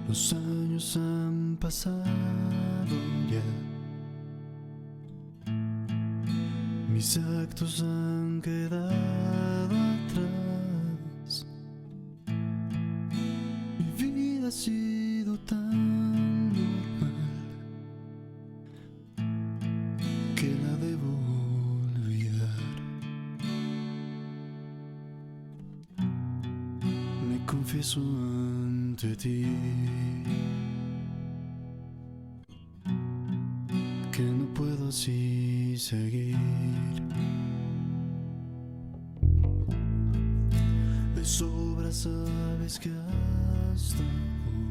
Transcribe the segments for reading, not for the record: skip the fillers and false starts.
Los años han pasado ya, mis actos han quedado atrás. Mi vida ha sido tan normal que la debo olvidar. Me confieso ante ti que no puedo así seguir. De sobra sabes que hasta hoy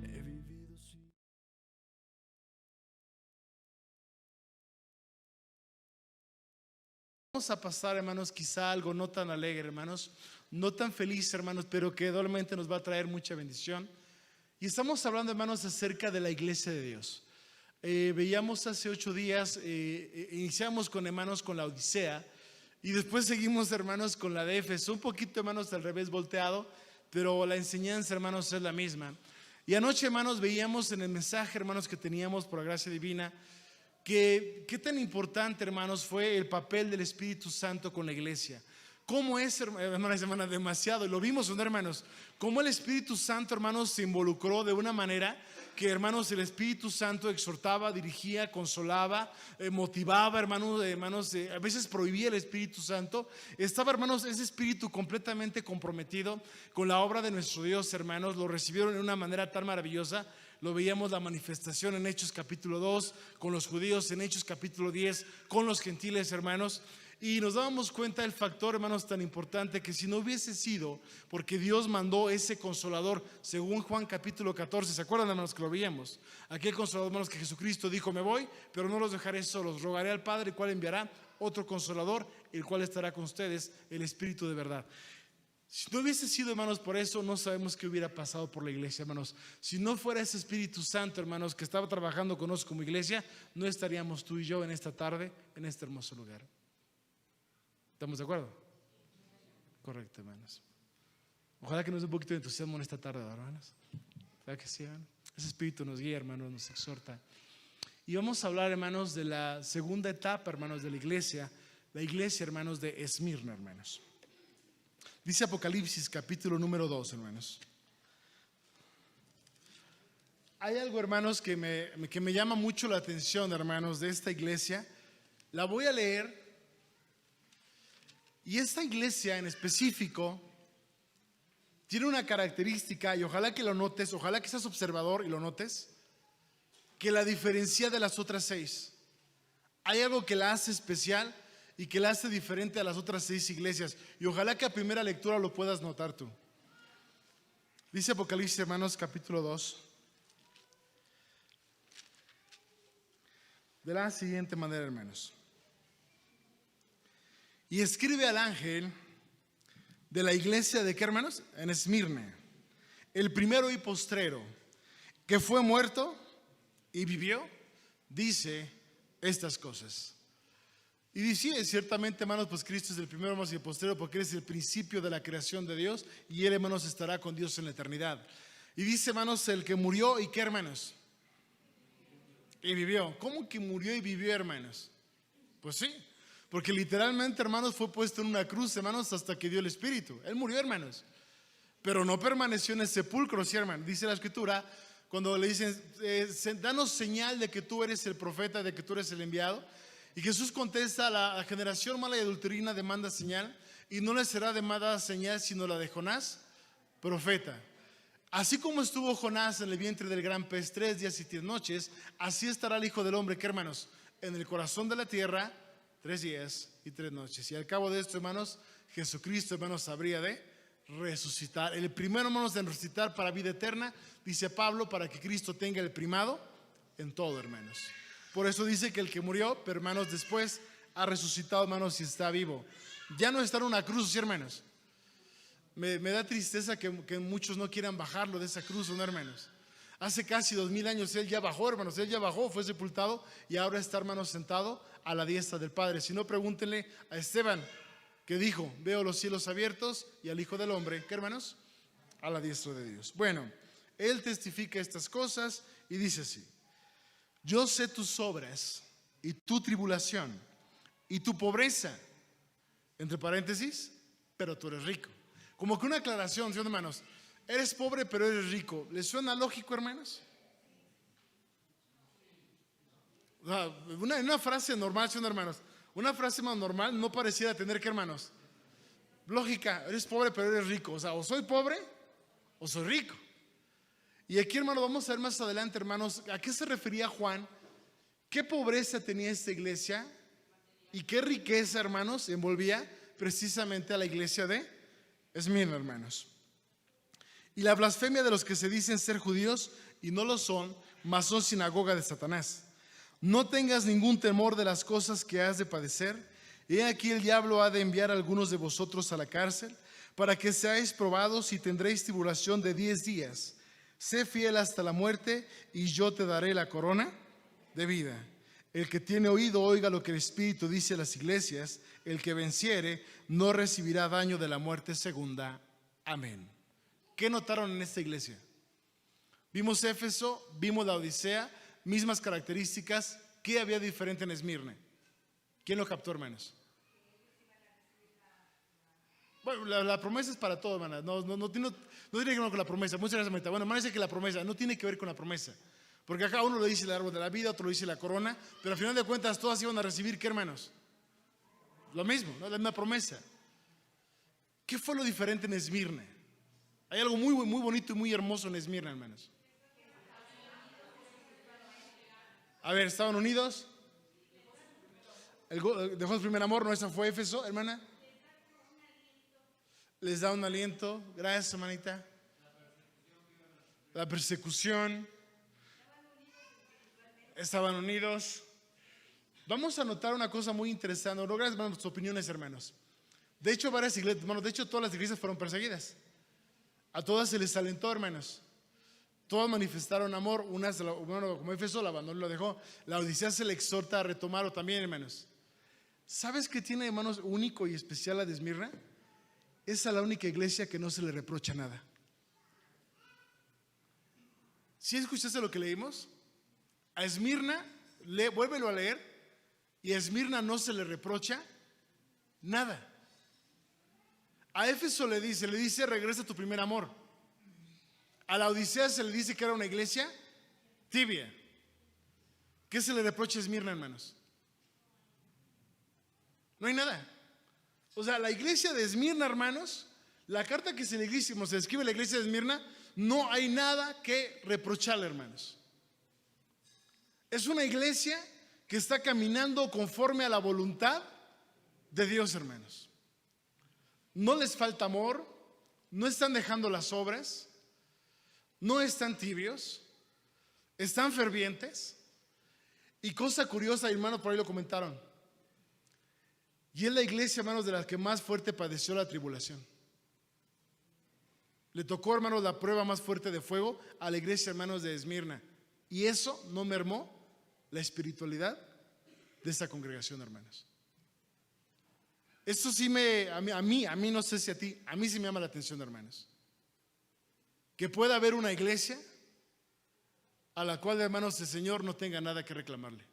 he vivido sin... Vamos a pasar, hermanos, quizá algo no tan alegre, hermanos, no tan feliz, hermanos, pero que doblemente nos va a traer mucha bendición. Y estamos hablando, hermanos, acerca de la iglesia de Dios. Veíamos hace 8 días, iniciamos con, hermanos, con la Odisea, y después seguimos, hermanos, con la de Éfeso, un poquito, hermanos, al revés volteado, pero la enseñanza, hermanos, es la misma. Y anoche, hermanos, veíamos en el mensaje, hermanos, que teníamos por la gracia divina, que qué tan importante, hermanos, fue el papel del Espíritu Santo con la iglesia. ¿Cómo es, hermanas y hermanas? Demasiado. Y lo vimos, ¿no, hermanos? Cómo el Espíritu Santo, hermanos, se involucró de una manera que, hermanos, el Espíritu Santo exhortaba, dirigía, consolaba, motivaba, hermanos, a veces prohibía el Espíritu Santo. Estaba, hermanos, ese Espíritu completamente comprometido con la obra de nuestro Dios, hermanos. Lo recibieron de una manera tan maravillosa. Lo veíamos la manifestación en Hechos capítulo 2 con los judíos, en Hechos capítulo 10 con los gentiles, hermanos. Y nos dábamos cuenta del factor, hermanos, tan importante, que si no hubiese sido porque Dios mandó ese consolador, según Juan capítulo 14, ¿se acuerdan, hermanos, que lo veíamos? Aquel consolador, hermanos, que Jesucristo dijo: me voy, pero no los dejaré solos, rogaré al Padre, el cual enviará otro consolador, el cual estará con ustedes, el Espíritu de verdad. Si no hubiese sido, hermanos, por eso no sabemos qué hubiera pasado por la iglesia, hermanos. Si no fuera ese Espíritu Santo, hermanos, que estaba trabajando con nosotros como iglesia, no estaríamos tú y yo en esta tarde, en este hermoso lugar. ¿Estamos de acuerdo? Correcto, hermanos. Ojalá que nos dé un poquito de entusiasmo en esta tarde, hermanos. ¿Verdad que sí, hermanos? Ese Espíritu nos guía, hermanos, nos exhorta. Y vamos a hablar, hermanos, de la segunda etapa, hermanos, de la iglesia, hermanos, de Esmirna, hermanos. Dice Apocalipsis capítulo número 2, hermanos. Hay algo, hermanos, que me llama mucho la atención, hermanos, de esta iglesia. La voy a leer. Y esta iglesia en específico tiene una característica, y ojalá que lo notes, ojalá que seas observador y lo notes, que la diferencia de las otras 6. Hay algo que la hace especial y que la hace diferente a las otras 6 iglesias. Y ojalá que a primera lectura lo puedas notar tú. Dice Apocalipsis, hermanos, capítulo 2, de la siguiente manera, hermanos. Y escribe al ángel de la iglesia de, ¿qué, hermanos? En Esmirna, el primero y postrero, que fue muerto y vivió, dice estas cosas. Y dice, ciertamente, hermanos, pues Cristo es el primero, hermanos, y el postrero, porque Él es el principio de la creación de Dios, y Él, hermanos, estará con Dios en la eternidad. Y dice, hermanos, el que murió y ¿qué, hermanos? Y vivió. ¿Cómo que murió y vivió, hermanos? Pues sí, porque literalmente, hermanos, fue puesto en una cruz, hermanos, hasta que dio el Espíritu. Él murió, hermanos, pero no permaneció en el sepulcro, ¿sí, hermano? Dice la Escritura, cuando le dicen, danos señal de que tú eres el profeta, de que tú eres el enviado. Y Jesús contesta: la generación mala y adulterina demanda señal, y no le será demandada señal sino la de Jonás, profeta. Así como estuvo Jonás en el vientre del gran pez 3 días y 3 noches, así estará el Hijo del Hombre, ¿qué, hermanos? En el corazón de la tierra 3 días y 3 noches. Y al cabo de esto, hermanos, Jesucristo, hermanos, habría de resucitar. El primero, hermanos, en resucitar para vida eterna, dice Pablo, para que Cristo tenga el primado en todo, hermanos. Por eso dice que el que murió, pero, hermanos, después ha resucitado, hermanos, y está vivo. Ya no está en una cruz, ¿sí, hermanos? Me da tristeza que muchos no quieran bajarlo de esa cruz, ¿no, hermanos? Hace casi 2000 años Él ya bajó, hermanos. Él ya bajó, fue sepultado y ahora está, hermanos, sentado a la diestra del Padre. Si no, pregúntenle a Esteban, que dijo: veo los cielos abiertos y al Hijo del Hombre, ¿qué, hermanos? a la diestra de Dios. Bueno, él testifica estas cosas y dice así: yo sé tus obras y tu tribulación y tu pobreza, entre paréntesis, pero tú eres rico. Como que una aclaración, ¿sí, hermanos? Eres pobre pero eres rico. ¿Les suena lógico, hermanos? Una frase normal, ¿sí, hermanos? Una frase más normal no pareciera tener que, hermanos, lógica. Eres pobre pero eres rico. O sea, o soy pobre o soy rico. Y aquí, hermanos, vamos a ver más adelante, hermanos, a qué se refería Juan, qué pobreza tenía esta iglesia y qué riqueza, hermanos, envolvía precisamente a la iglesia de Esmirna, hermanos. Y la blasfemia de los que se dicen ser judíos y no lo son, mas son sinagoga de Satanás. No tengas ningún temor de las cosas que has de padecer. He aquí el diablo ha de enviar a algunos de vosotros a la cárcel para que seáis probados y tendréis tribulación de 10 días. Sé fiel hasta la muerte y yo te daré la corona de vida. El que tiene oído oiga lo que el Espíritu dice a las iglesias. El que venciere no recibirá daño de la muerte segunda. Amén. ¿Qué notaron en esta iglesia? Vimos Éfeso, vimos la Odisea, mismas características. ¿Qué había diferente en Esmirna? ¿Quién lo captó, hermanos? Bueno, la promesa es para todo, hermanas. No tiene que ver con la promesa. Muchas gracias, Marita. Bueno, hermano, dice que la promesa no tiene que ver con la promesa. Porque acá uno lo dice el árbol de la vida, otro lo dice la corona, pero al final de cuentas todas iban a recibir, ¿qué, hermanos? Lo mismo, ¿no? La misma promesa. ¿Qué fue lo diferente en Esmirna? Hay algo muy, muy bonito y muy hermoso en Esmirna, hermanos. A ver, ¿estaban unidos? Dejó el primer amor, ¿no? Esa fue Éfeso, hermana. Les da un aliento. Gracias, hermanita. La persecución. Estaban unidos. Vamos a notar una cosa muy interesante. No, gracias, hermanos, tus opiniones, hermanos. De hecho, varias iglesias, hermanos, de hecho, todas las iglesias fueron perseguidas. A todas se les alentó, hermanos. Todas manifestaron amor. Unas, bueno, como Éfeso, la abandonó y lo dejó. La Odisea se le exhorta a retomarlo también, hermanos. ¿Sabes qué tiene, hermanos, único y especial la de Esmirna? Esa es la única iglesia que no se le reprocha nada. ¿Sí escuchaste lo que leímos? A Esmirna, vuélvelo a leer, y a Esmirna no se le reprocha nada. A Éfeso le dice, regresa a tu primer amor. A la Odisea se le dice que era una iglesia tibia. ¿Qué se le reprocha a Esmirna, hermanos? No hay nada. O sea, la iglesia de Esmirna, hermanos, la carta que se le escribe a la iglesia de Esmirna, no hay nada que reprocharle, hermanos. Es una iglesia que está caminando conforme a la voluntad de Dios, hermanos. No les falta amor, no están dejando las obras, no están tibios, están fervientes. Y cosa curiosa, hermanos, por ahí lo comentaron. Y es la iglesia, hermanos, de la que más fuerte padeció la tribulación. Le tocó, hermanos, la prueba más fuerte de fuego a la iglesia, hermanos, de Esmirna. Y eso no mermó la espiritualidad de esta congregación, hermanos. Esto sí a mí no sé si a ti, a mí sí me llama la atención, hermanos. Que pueda haber una iglesia a la cual, hermanos, el Señor no tenga nada que reclamarle.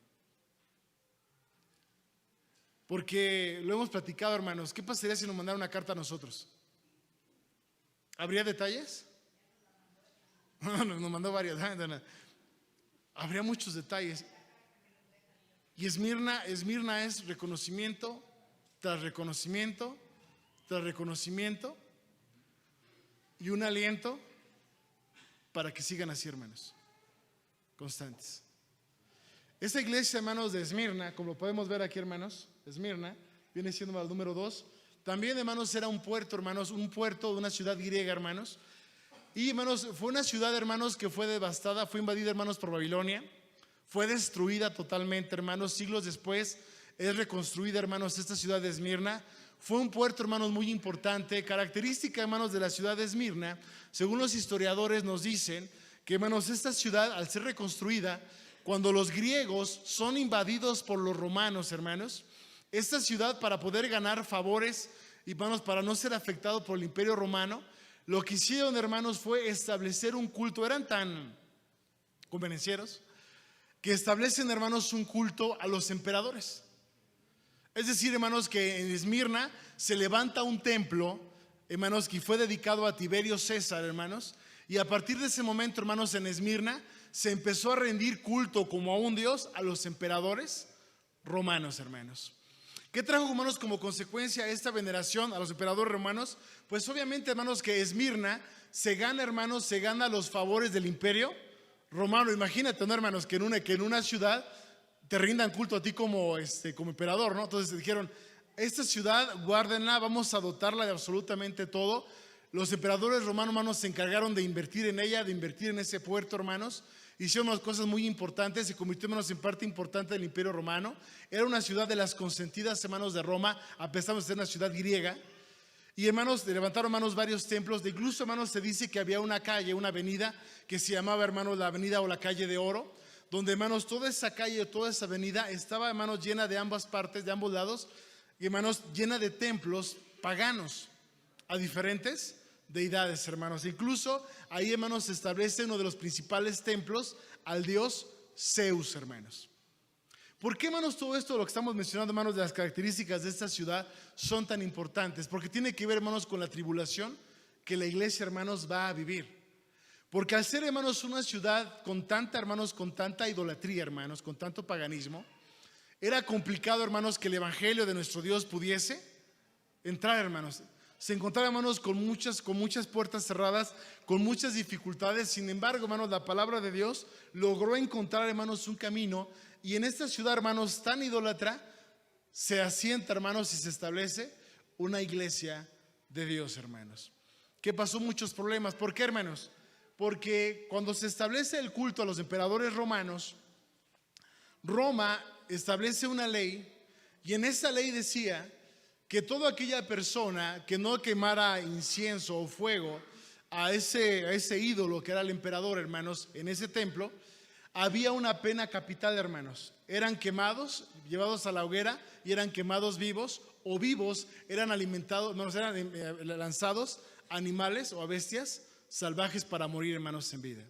Porque lo hemos platicado, hermanos. ¿Qué pasaría si nos mandara una carta a nosotros? ¿Habría detalles? No, nos mandó varias. Habría muchos detalles. Y Esmirna es reconocimiento tras reconocimiento tras reconocimiento y un aliento para que sigan así, hermanos, constantes. Esta iglesia, hermanos, de Esmirna, como lo podemos ver aquí, hermanos, Esmirna viene siendo el número 2. También, hermanos, era un puerto, hermanos, un puerto de una ciudad griega, hermanos. Y, hermanos, fue una ciudad, hermanos, que fue devastada, fue invadida, hermanos, por Babilonia. Fue destruida totalmente, hermanos. Siglos después es reconstruida, hermanos, esta ciudad de Esmirna. Fue un puerto, hermanos, muy importante. Característica, hermanos, de la ciudad de Esmirna, según los historiadores nos dicen que, hermanos, esta ciudad, al ser reconstruida, cuando los griegos son invadidos por los romanos, hermanos, esta ciudad, para poder ganar favores y, hermanos, para no ser afectado por el imperio romano, lo que hicieron, hermanos, fue establecer un culto. Eran tan convenencieros que establecen, hermanos, un culto a los emperadores. Es decir, hermanos, que en Esmirna se levanta un templo, hermanos, que fue dedicado a Tiberio César, hermanos, y a partir de ese momento, hermanos, en Esmirna se empezó a rendir culto como a un dios a los emperadores romanos, hermanos. ¿Qué trajo, hermanos, como consecuencia esta veneración a los emperadores romanos? Pues obviamente, hermanos, que Esmirna se gana, hermanos, se gana los favores del imperio romano. Imagínate, ¿no, hermanos? Que en una ciudad te rindan culto a ti como emperador, ¿no? Entonces dijeron, esta ciudad, guárdenla, vamos a dotarla de absolutamente todo. Los emperadores romanos, hermanos, se encargaron de invertir en ella, de invertir en ese puerto, hermanos. Hicieron unas cosas muy importantes, se convirtió, hermanos, en parte importante del imperio romano. Era una ciudad de las consentidas, hermanos, de Roma, a pesar de ser una ciudad griega. Y, hermanos, levantaron, hermanos, varios templos. Incluso, hermanos, se dice que había una calle, una avenida que se llamaba, hermanos, la avenida o la calle de oro, donde, hermanos, toda esa calle, toda esa avenida estaba, hermanos, llena de ambas partes, de ambos lados, y, hermanos, llena de templos paganos a diferentes deidades, hermanos. Incluso ahí, hermanos, se establece uno de los principales templos al dios Zeus, hermanos. ¿Por qué, hermanos, todo esto, lo que estamos mencionando, hermanos, de las características de esta ciudad son tan importantes? Porque tiene que ver, hermanos, con la tribulación que la iglesia, hermanos, va a vivir. Porque al ser, hermanos, una ciudad con tanta, hermanos, con tanta idolatría, hermanos, con tanto paganismo, era complicado, hermanos, que el evangelio de nuestro Dios pudiese entrar, hermanos. Se encontraba, hermanos, con muchas puertas cerradas, con muchas dificultades. Sin embargo, hermanos, la palabra de Dios logró encontrar, hermanos, un camino. Y en esta ciudad, hermanos, tan idólatra, se asienta, hermanos, y se establece una iglesia de Dios, hermanos. Que pasó muchos problemas. ¿Por qué, hermanos? Porque cuando se establece el culto a los emperadores romanos, Roma establece una ley, y en esa ley decía que toda aquella persona que no quemara incienso o fuego a ese ídolo que era el emperador, hermanos, en ese templo, había una pena capital, hermanos. Eran quemados, llevados a la hoguera, y eran quemados vivos, o vivos eran alimentados, hermanos, eran lanzados a animales o a bestias salvajes para morir, hermanos, en vida.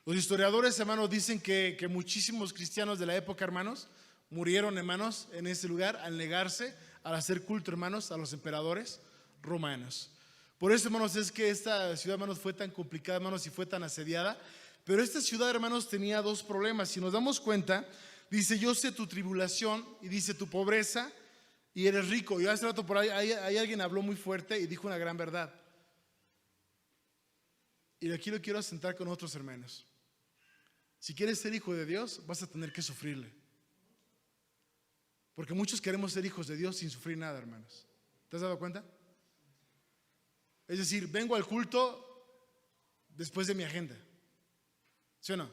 Los historiadores, hermanos, dicen que muchísimos cristianos de la época, hermanos, murieron, hermanos, en ese lugar al negarse al hacer culto, hermanos, a los emperadores romanos. Por eso, hermanos, es que esta ciudad, hermanos, fue tan complicada, hermanos, y fue tan asediada. Pero esta ciudad, hermanos, tenía dos problemas. Si nos damos cuenta, dice, yo sé tu tribulación, y dice tu pobreza, y eres rico. Y hace rato por ahí alguien habló muy fuerte y dijo una gran verdad. Y aquí lo quiero asentar con otros hermanos. Si quieres ser hijo de Dios, vas a tener que sufrirle. Porque muchos queremos ser hijos de Dios sin sufrir nada, hermanos. ¿Te has dado cuenta? Es decir, vengo al culto después de mi agenda. ¿Sí o no?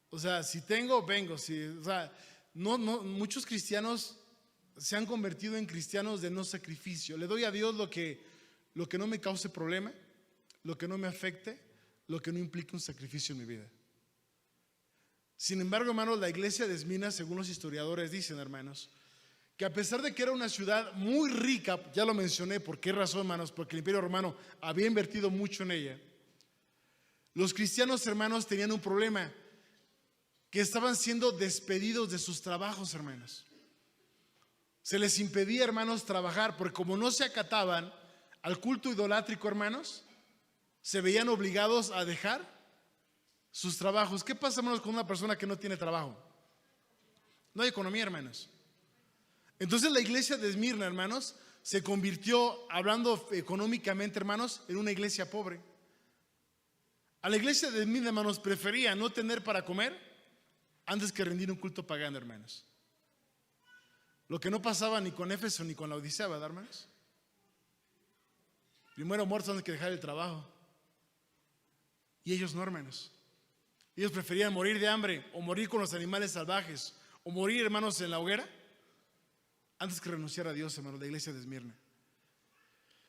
O sea, si tengo, vengo. O sea, muchos cristianos se han convertido en cristianos de no sacrificio. Le doy a Dios lo que no me cause problema, lo que no me afecte, lo que no implique un sacrificio en mi vida. Sin embargo, hermanos, la iglesia de Esmirna, según los historiadores dicen, hermanos, que a pesar de que era una ciudad muy rica, ya lo mencioné, ¿por qué razón, hermanos? Porque el imperio romano había invertido mucho en ella. Los cristianos, hermanos, tenían un problema, que estaban siendo despedidos de sus trabajos, hermanos. Se les impedía, hermanos, trabajar, porque como no se acataban al culto idolátrico, hermanos, se veían obligados a dejar sus trabajos. ¿Qué pasa, hermanos, con una persona que no tiene trabajo? No hay economía, hermanos. Entonces la iglesia de Esmirna, hermanos, se convirtió, hablando económicamente, hermanos, en una iglesia pobre. A la iglesia de Esmirna, hermanos, prefería no tener para comer antes que rendir un culto pagano, hermanos. Lo que no pasaba ni con Éfeso ni con la Odisea, ¿verdad, hermanos? Primero muertos antes que dejar el trabajo. Y ellos no, hermanos. Ellos preferían morir de hambre o morir con los animales salvajes o morir, hermanos, en la hoguera antes que renunciar a Dios, hermanos, la iglesia de Esmirna.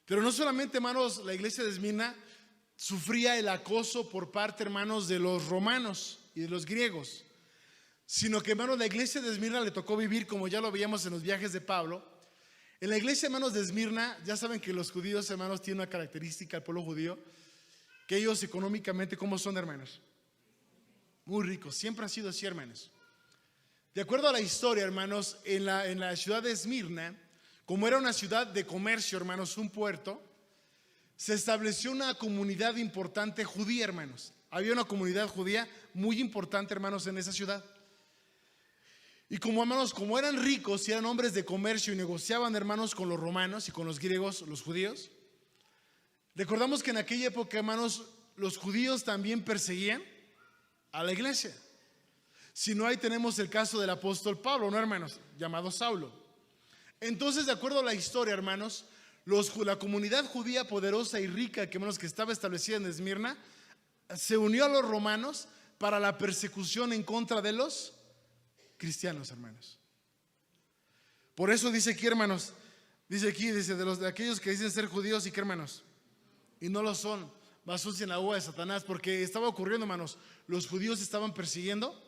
Pero no solamente, hermanos, la iglesia de Esmirna sufría el acoso por parte, hermanos, de los romanos y de los griegos, sino que, hermanos, la iglesia de Esmirna le tocó vivir, como ya lo veíamos en los viajes de Pablo, En la iglesia, hermanos, de Esmirna, ya saben que los judíos, hermanos, tienen una característica, el pueblo judío, que ellos económicamente, ¿cómo son, hermanos? Muy ricos, siempre han sido así, hermanos. De acuerdo a la historia, hermanos, en la ciudad de Esmirna, como era una ciudad de comercio, hermanos, un puerto, se estableció una comunidad importante judía, hermanos. Había una comunidad judía muy importante, hermanos, en esa ciudad. Y como, hermanos, como eran ricos y eran hombres de comercio y negociaban, hermanos, con los romanos y con los griegos, los judíos, recordamos que en aquella época, hermanos, los judíos también perseguían a la iglesia. Si no, ahí tenemos el caso del apóstol Pablo, ¿no, hermanos? Llamado Saulo. Entonces, de acuerdo a la historia, hermanos, la comunidad judía poderosa y rica que, hermanos, que estaba establecida en Esmirna, se unió a los romanos para la persecución en contra de los cristianos, hermanos. Por eso dice aquí, hermanos, dice de aquellos que dicen ser judíos y que, hermanos, y no lo son, vasos en la uva de Satanás, porque estaba ocurriendo, hermanos, los judíos estaban persiguiendo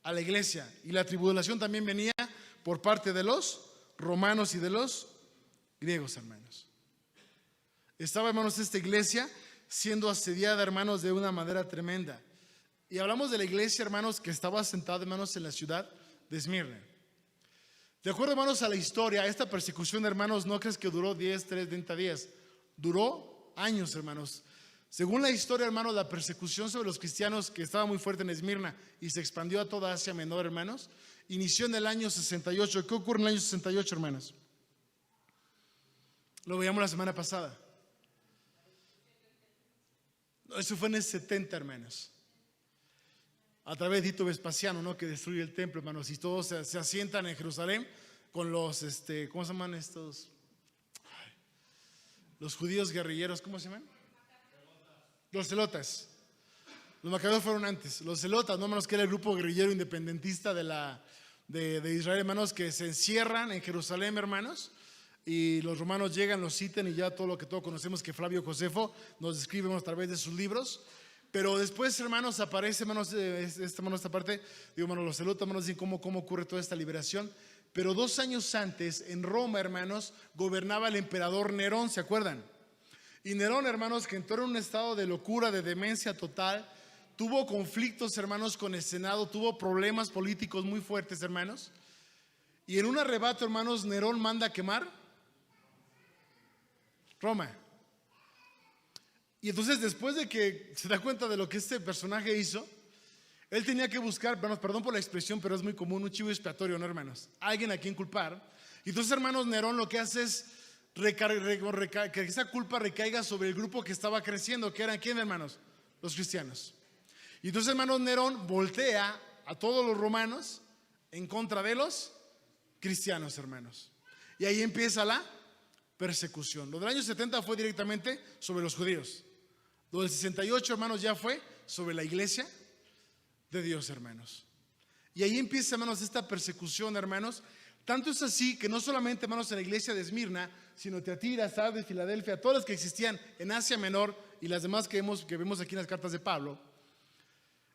a la iglesia y la tribulación también venía por parte de los romanos y de los griegos, hermanos. Estaba, hermanos, esta iglesia siendo asediada, hermanos, de una manera tremenda. Y hablamos de la iglesia, hermanos, que estaba asentada, hermanos, en la ciudad de Esmirna. De acuerdo, hermanos, a la historia, esta persecución, hermanos, no crees que duró 10, 30 días. Duró años, hermanos. Según la historia, hermanos, la persecución sobre los cristianos, que estaba muy fuerte en Esmirna y se expandió a toda Asia Menor, hermanos, inició en el año 68. ¿Qué ocurre en el año 68, hermanos? Lo veíamos la semana pasada. Eso fue en el 70, hermanos. A través de Tito Vespasiano, ¿no? Que destruye el templo, hermanos, y todos se asientan en Jerusalén con los, ¿cómo se llaman estos? Los judíos guerrilleros, ¿cómo se llaman? Los celotas. Los macabeos fueron antes. Los celotas, no, hermanos, que era el grupo guerrillero independentista de Israel, hermanos, que se encierran en Jerusalén, hermanos, y los romanos llegan, los citan, y ya todo lo que todos conocemos que Flavio Josefo nos describe, hermanos, a través de sus libros. Pero después, hermanos, aparece, hermanos, esta parte, digo, hermanos, los celotas, hermanos, dicen cómo ocurre toda esta liberación. Pero 2 años antes, en Roma, hermanos, gobernaba el emperador Nerón, ¿se acuerdan? Y Nerón, hermanos, que entró en un estado de locura, de demencia total, tuvo conflictos, hermanos, con el Senado, tuvo problemas políticos muy fuertes, hermanos. Y en un arrebato, hermanos, Nerón manda a quemar Roma. Y entonces, después de que se da cuenta de lo que este personaje hizo, él tenía que buscar, hermanos, perdón por la expresión, pero es muy común, un chivo expiatorio, ¿no, hermanos? Alguien a quien culpar. Y entonces, hermanos, Nerón lo que hace es que esa culpa recaiga sobre el grupo que estaba creciendo, que eran, ¿quién, hermanos? Los cristianos. Y entonces, hermanos, Nerón voltea a todos los romanos en contra de los cristianos, hermanos. Y ahí empieza la persecución. Lo del año 70 fue directamente sobre los judíos. Lo del 68, hermanos, ya fue sobre la iglesia de Dios, hermanos. Y ahí empieza, hermanos, esta persecución, hermanos. Tanto es así que no solamente, hermanos, en la iglesia de Esmirna, sino Teatira, Sardis, Filadelfia, todas las que existían en Asia Menor y las demás que vemos aquí en las cartas de Pablo,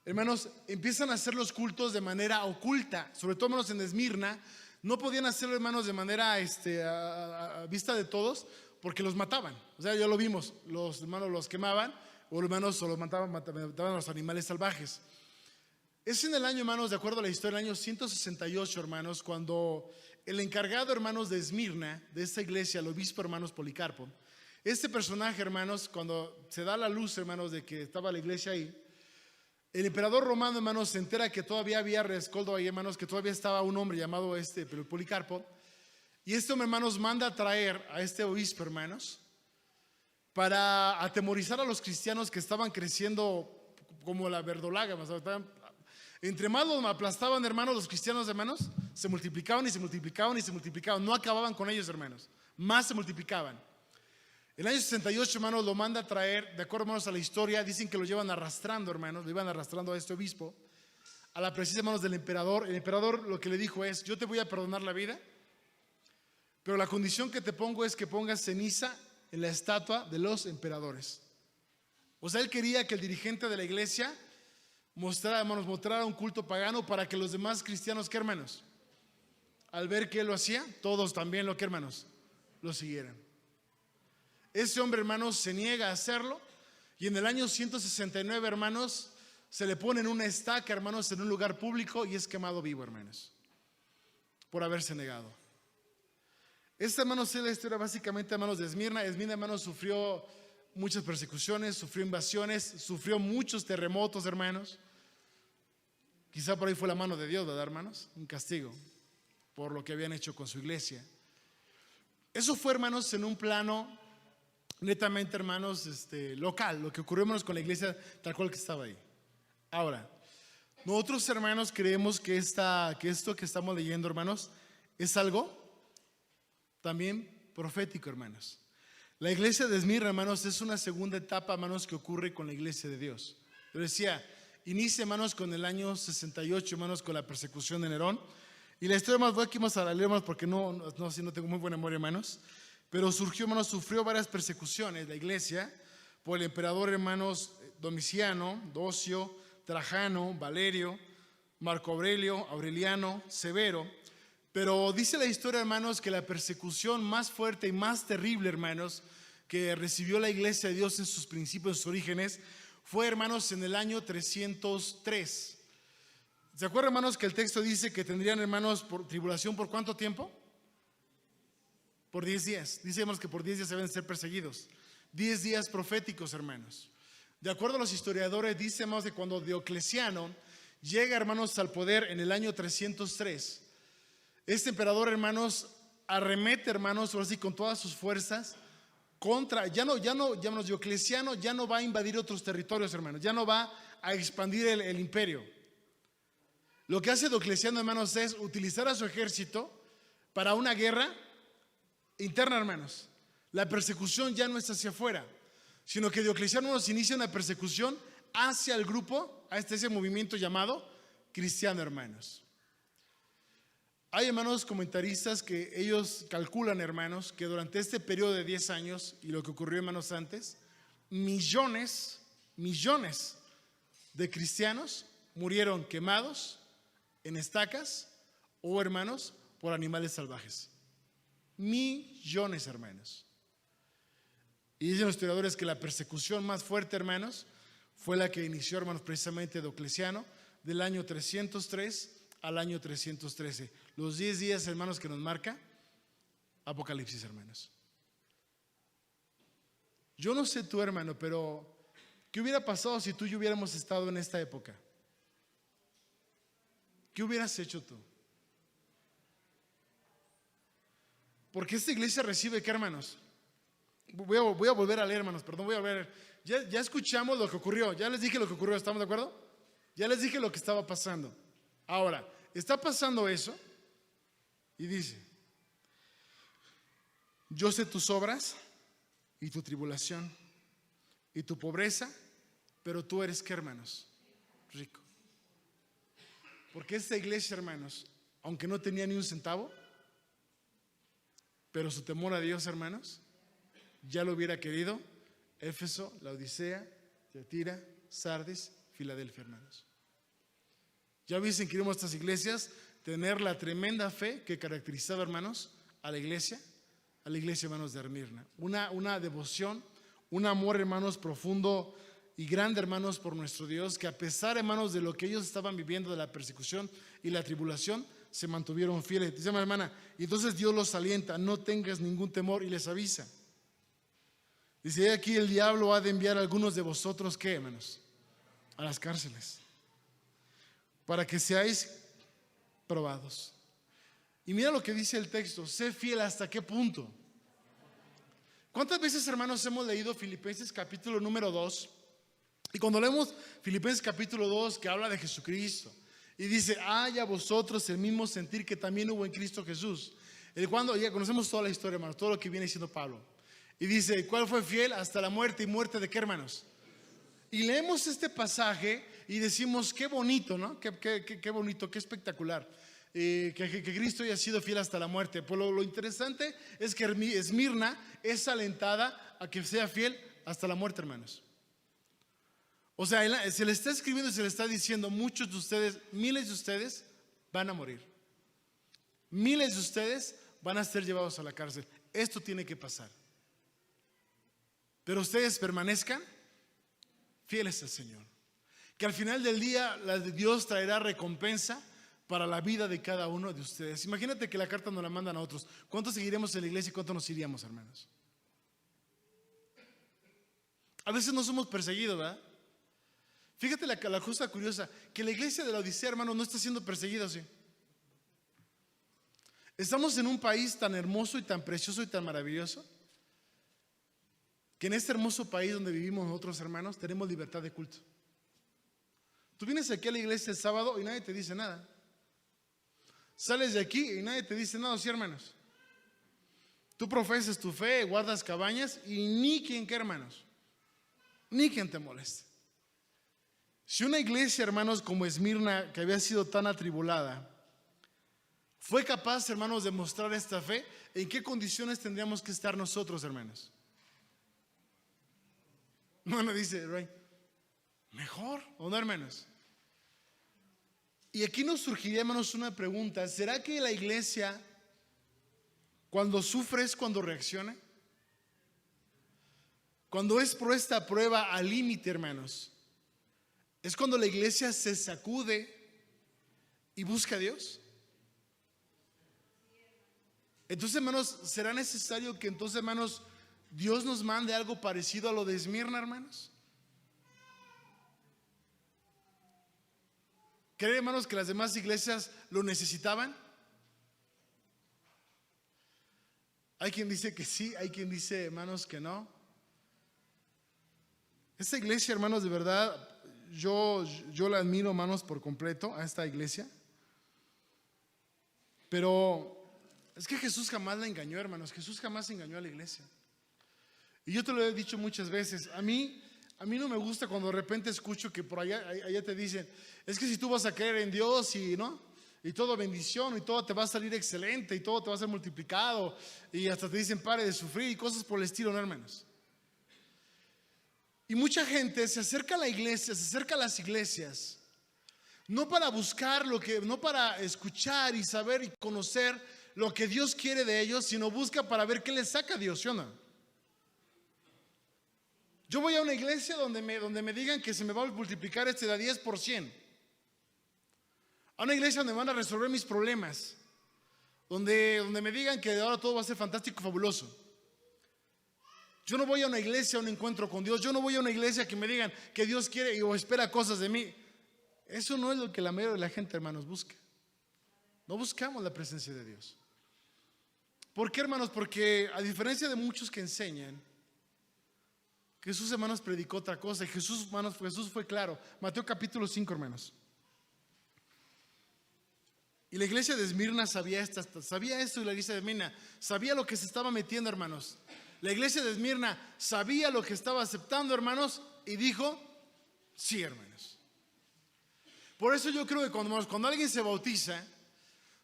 hermanos, empiezan a hacer los cultos de manera oculta. Sobre todo, hermanos, en Esmirna no podían hacerlo, hermanos, de manera a vista de todos, porque los mataban. O sea, ya lo vimos, los hermanos los quemaban, o hermanos, o los mataban a los animales salvajes. Es en el año, hermanos, de acuerdo a la historia, el año 168, hermanos, cuando el encargado, hermanos, de Esmirna, de esta iglesia, el obispo, hermanos, Policarpo, este personaje, hermanos, cuando se da la luz, hermanos, de que estaba la iglesia ahí, el emperador romano, hermanos, se entera que todavía había rescoldo ahí, hermanos, que todavía estaba un hombre llamado Policarpo, y este hombre, hermanos, manda a traer a este obispo, hermanos, para atemorizar a los cristianos que estaban creciendo como la verdolaga, entre más los aplastaban, hermanos, los cristianos, hermanos, se multiplicaban y se multiplicaban y se multiplicaban. No acababan con ellos, hermanos. Más se multiplicaban. El año 68, hermanos, lo manda a traer, de acuerdo, hermanos, a la historia, dicen que lo llevan arrastrando, hermanos, lo iban arrastrando a este obispo, a la presencia, hermanos, del emperador. El emperador lo que le dijo es: yo te voy a perdonar la vida, pero la condición que te pongo es que pongas ceniza en la estatua de los emperadores. O sea, él quería que el dirigente de la iglesia mostrara un culto pagano para que los demás cristianos, ¿qué, hermanos? Al ver que él lo hacía, todos también lo que, hermanos, lo siguieran. Ese hombre, hermanos, se niega a hacerlo y en el año 169, hermanos, se le pone en una estaca, hermanos, en un lugar público y es quemado vivo, hermanos, por haberse negado. Esta, hermanos, es la historia básicamente, hermanos, de Esmirna. Esmirna, hermanos, sufrió muchas persecuciones, sufrió invasiones, sufrió muchos terremotos, hermanos. Quizá por ahí fue la mano de Dios, ¿verdad, hermanos? Un castigo por lo que habían hecho con su iglesia. Eso fue, hermanos, en un plano netamente, hermanos, local, lo que ocurrió, hermanos, con la iglesia tal cual que estaba ahí. Ahora, nosotros, hermanos, creemos que esto que estamos leyendo, hermanos, es algo también profético, hermanos. La iglesia de Esmirna, hermanos, es una segunda etapa, hermanos, que ocurre con la iglesia de Dios. Yo decía, inicia, hermanos, con el año 68, hermanos, con la persecución de Nerón. Y la historia más, voy aquí más a la leer, hermanos, porque no tengo muy buena memoria, hermanos. Pero surgió, hermanos, sufrió varias persecuciones la iglesia por el emperador, hermanos, Domiciano, Docio, Trajano, Valerio, Marco Aurelio, Aureliano, Severo. Pero dice la historia, hermanos, que la persecución más fuerte y más terrible, hermanos, que recibió la iglesia de Dios en sus principios, en sus orígenes, fue, hermanos, en el año 303. ¿Se acuerdan, hermanos, que el texto dice que tendrían, hermanos, por tribulación por cuánto tiempo? Por 10 días. Dice, hermanos, que por 10 días se deben ser perseguidos. 10 días proféticos, hermanos. De acuerdo a los historiadores, dice, hermanos, que cuando Diocleciano llega, hermanos, al poder en el año 303, este emperador, hermanos, arremete, hermanos, ahora sí, con todas sus fuerzas contra, hermanos, Diocleciano ya no va a invadir otros territorios, hermanos, ya no va a expandir el imperio. Lo que hace Diocleciano, hermanos, es utilizar a su ejército para una guerra interna, hermanos. La persecución ya no es hacia afuera, sino que Diocleciano nos inicia una persecución hacia el grupo, a ese movimiento llamado cristiano, hermanos. Hay, hermanos, comentaristas que ellos calculan, hermanos, que durante este periodo de 10 años y lo que ocurrió, hermanos, antes, millones de cristianos murieron quemados en estacas o, hermanos, por animales salvajes. Millones, hermanos. Y dicen los historiadores que la persecución más fuerte, hermanos, fue la que inició, hermanos, precisamente Diocleciano, del año 303 al año 313. Los 10 días, hermanos, que nos marca Apocalipsis, hermanos. Yo no sé tú, hermano, pero ¿qué hubiera pasado si tú y yo hubiéramos estado en esta época? ¿Qué hubieras hecho tú? Porque esta iglesia recibe, ¿qué, hermanos? Voy a volver a leer, hermanos, perdón, voy a ver. Ya escuchamos lo que ocurrió, ya les dije lo que ocurrió, ¿estamos de acuerdo? Ya les dije lo que estaba pasando. Ahora, está pasando eso y dice, yo sé tus obras y tu tribulación y tu pobreza, pero tú eres, ¿qué, hermanos? Rico. Porque esta iglesia, hermanos, aunque no tenía ni un centavo, pero su temor a Dios, hermanos, ya lo hubiera querido Éfeso, Laodicea, Tiatira, Sardis, Filadelfia, hermanos. Ya hubiesen querido nuestras iglesias tener la tremenda fe que caracterizaba, hermanos, a la iglesia, hermanos, de Esmirna. Una devoción, un amor, hermanos, profundo y grande, hermanos, por nuestro Dios, que a pesar, hermanos, de lo que ellos estaban viviendo, de la persecución y la tribulación, se mantuvieron fieles. Dice mi hermana, y entonces Dios los alienta, no tengas ningún temor, y les avisa. Dice, aquí el diablo ha de enviar a algunos de vosotros, ¿qué, hermanos? A las cárceles, para que seáis probados. Y mira lo que dice el texto, sé fiel hasta qué punto. ¿Cuántas veces, hermanos, hemos leído Filipenses capítulo número 2? Y cuando leemos Filipenses capítulo 2, que habla de Jesucristo, y dice, haya vosotros el mismo sentir que también hubo en Cristo Jesús. Ya conocemos toda la historia, hermanos, todo lo que viene diciendo Pablo. Y dice, ¿cuál fue fiel hasta la muerte? ¿Y muerte de qué, hermanos? Y leemos este pasaje y decimos, qué bonito, ¿no? Qué bonito, qué espectacular. Que Cristo haya sido fiel hasta la muerte. Pues lo interesante es que Esmirna es alentada a que sea fiel hasta la muerte, hermanos. O sea, se le está escribiendo y se le está diciendo, muchos de ustedes, miles de ustedes van a morir. Miles de ustedes van a ser llevados a la cárcel. esto tiene que pasar. Pero ustedes permanezcan fieles al Señor. Que al final del día Dios traerá recompensa para la vida de cada uno de ustedes. Imagínate que la carta nos la mandan a otros. ¿Cuántos seguiremos en la iglesia y cuántos nos iríamos, hermanos? A veces no somos perseguidos, ¿verdad? Fíjate la cosa curiosa, que la iglesia de la Odisea, hermano, no está siendo perseguida, ¿sí? Estamos en un país tan hermoso y tan precioso y tan maravilloso, que en este hermoso país donde vivimos nosotros, hermanos, tenemos libertad de culto. Tú vienes aquí a la iglesia el sábado y nadie te dice nada. Sales de aquí y nadie te dice nada, ¿sí, hermanos? Tú profesas tu fe, guardas cabañas y ni quien que, hermanos, ni quien te moleste. Si una iglesia, hermanos, como Esmirna, que había sido tan atribulada, fue capaz, hermanos, de mostrar esta fe, ¿en qué condiciones tendríamos que estar nosotros, hermanos? No dice, Ray, mejor, ¿o no, hermanos? Y aquí nos surgiría, hermanos, una pregunta: ¿será que la iglesia, cuando sufre, es cuando reacciona? Cuando es por esta prueba al límite, hermanos, ¿es cuando la iglesia se sacude y busca a Dios? Entonces, hermanos, ¿será necesario que entonces, hermanos, Dios nos mande algo parecido a lo de Esmirna, hermanos? ¿Creen, hermanos, que las demás iglesias lo necesitaban? Hay quien dice que sí, hay quien dice, hermanos, que no. Esta iglesia, hermanos, de verdad, yo la admiro, hermanos, por completo a esta iglesia. Pero es que Jesús jamás la engañó, hermanos. Jesús jamás engañó a la iglesia. Y yo te lo he dicho muchas veces. A mí no me gusta cuando de repente escucho que por allá te dicen: es que si tú vas a creer en Dios y no, y todo bendición y todo te va a salir excelente y todo te va a ser multiplicado, y hasta te dicen pare de sufrir y cosas por el estilo, ¿no, hermanos? Y mucha gente se acerca a la iglesia, se acerca a las iglesias, no para buscar no para escuchar y saber y conocer lo que Dios quiere de ellos, sino busca para ver qué les saca Dios, ¿sí o no? Yo voy a una iglesia donde me digan que se me va a multiplicar de a 10%. A una iglesia donde me van a resolver mis problemas, donde me digan que de ahora todo va a ser fantástico, fabuloso. Yo no voy a una iglesia a un encuentro con Dios. Yo no voy a una iglesia que me digan que Dios quiere o espera cosas de mí. Eso no es lo que la mayoría de la gente, hermanos, busca. No buscamos la presencia de Dios. ¿Por qué, hermanos? Porque a diferencia de muchos que enseñan, Jesús, hermanos, predicó otra cosa. Jesús fue claro. Mateo capítulo 5, hermanos. Y la iglesia de Esmirna sabía esto, y la iglesia de Esmirna sabía lo que se estaba metiendo, hermanos. La iglesia de Esmirna sabía lo que estaba aceptando, hermanos, y dijo: sí, hermanos. Por eso yo creo que cuando alguien se bautiza,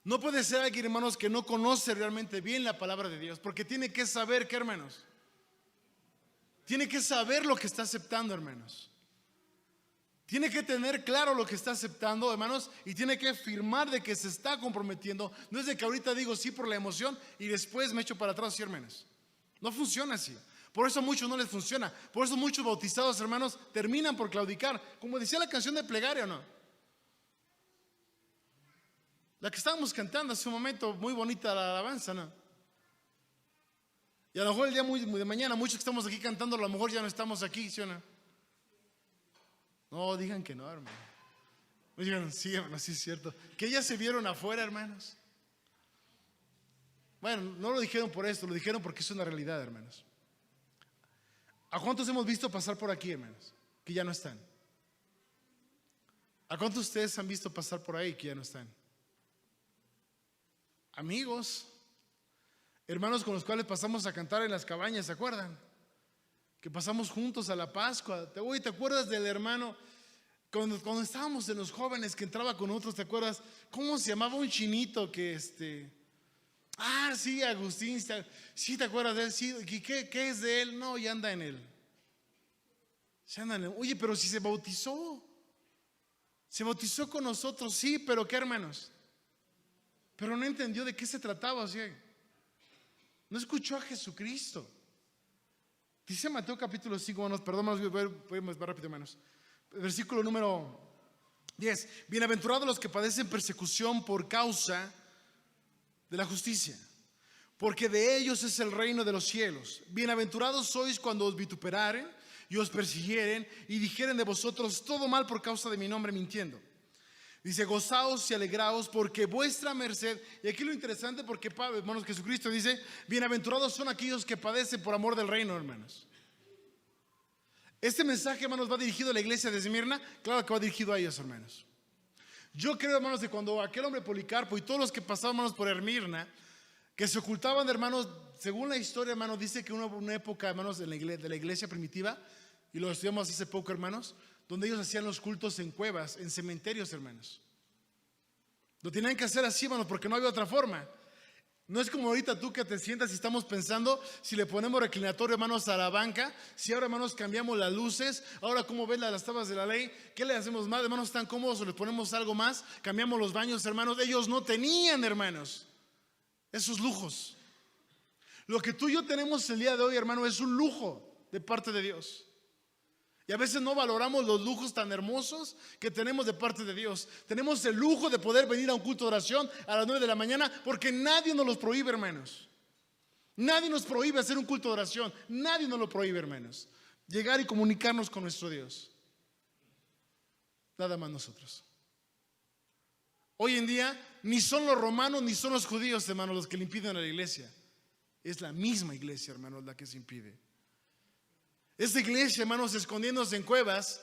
no puede ser alguien, hermanos, que no conoce realmente bien la palabra de Dios, porque tiene que saber, ¿qué, hermanos? Tiene que saber lo que está aceptando, hermanos. Tiene que tener claro lo que está aceptando, hermanos, y tiene que firmar de que se está comprometiendo. No es de que ahorita digo sí por la emoción y después me echo para atrás, sí, hermanos. No funciona así. Por eso a muchos no les funciona. Por eso muchos bautizados, hermanos, terminan por claudicar. Como decía la canción de plegaria, ¿o no? La que estábamos cantando hace un momento, muy bonita la alabanza, ¿no? Y a lo mejor el día muy de mañana, muchos que estamos aquí cantando, a lo mejor ya no estamos aquí, ¿sí o no? No, digan que no, hermano. Digan, sí, hermano, sí es cierto. Que ya se vieron afuera, hermanos. Bueno, no lo dijeron por esto, lo dijeron porque es una realidad, hermanos. ¿A cuántos hemos visto pasar por aquí, hermanos, que ya no están? ¿A cuántos de ustedes han visto pasar por ahí que ya no están? Amigos, hermanos con los cuales pasamos a cantar en las cabañas, ¿se acuerdan? Que pasamos juntos a la Pascua. ¿Te acuerdas del hermano cuando estábamos en los jóvenes que entraba con nosotros? ¿Te acuerdas? ¿Cómo se llamaba un chinito que sí, Agustín? Sí, ¿te acuerdas de él? Sí, ¿qué es de él? No, ya anda en él. Oye, pero si se bautizó con nosotros, sí, pero ¿qué, hermanos? Pero no entendió de qué se trataba, ¿sí? No escuchó a Jesucristo. Dice Mateo capítulo 5, hermanos, perdón, voy más rápido, hermanos. Versículo número 10. Bienaventurados los que padecen persecución por causa de la justicia, porque de ellos es el reino de los cielos. Bienaventurados sois cuando os vituperaren y os persiguieren y dijeren de vosotros todo mal por causa de mi nombre mintiendo. Dice, gozaos y alegraos porque vuestra merced. Y aquí lo interesante, porque hermanos, Jesucristo dice, bienaventurados son aquellos que padecen por amor del reino, hermanos. Este mensaje, hermanos, va dirigido a la iglesia de Esmirna. Claro que va dirigido a ellos, hermanos. Yo creo, hermanos, de cuando aquel hombre Policarpo y todos los que pasaban, hermanos, por Esmirna, que se ocultaban, hermanos, según la historia, hermanos, dice que hubo una época, hermanos, de la iglesia primitiva, y lo estudiamos hace poco, hermanos, donde ellos hacían los cultos en cuevas, en cementerios, hermanos. Lo tenían que hacer así, hermanos, porque no había otra forma. No es como ahorita tú que te sientas y estamos pensando si le ponemos reclinatorio, hermanos, a la banca, si ahora, hermanos, cambiamos las luces, ahora cómo ven las tablas de la ley, ¿qué le hacemos más? Hermanos, ¿están cómodos o les ponemos algo más? Cambiamos los baños, hermanos. Ellos no tenían, hermanos, esos lujos. Lo que tú y yo tenemos el día de hoy, hermano, es un lujo de parte de Dios. Y a veces no valoramos los lujos tan hermosos que tenemos de parte de Dios. Tenemos el lujo de poder venir a un culto de oración a las 9 de la mañana porque nadie nos los prohíbe, hermanos. Nadie nos prohíbe hacer un culto de oración. Nadie nos lo prohíbe, hermanos. Llegar y comunicarnos con nuestro Dios. Nada más nosotros. Hoy en día ni son los romanos ni son los judíos, hermanos, los que le impiden a la iglesia. Es la misma iglesia, hermanos, la que se impide. Esta iglesia, hermanos, escondiéndose en cuevas,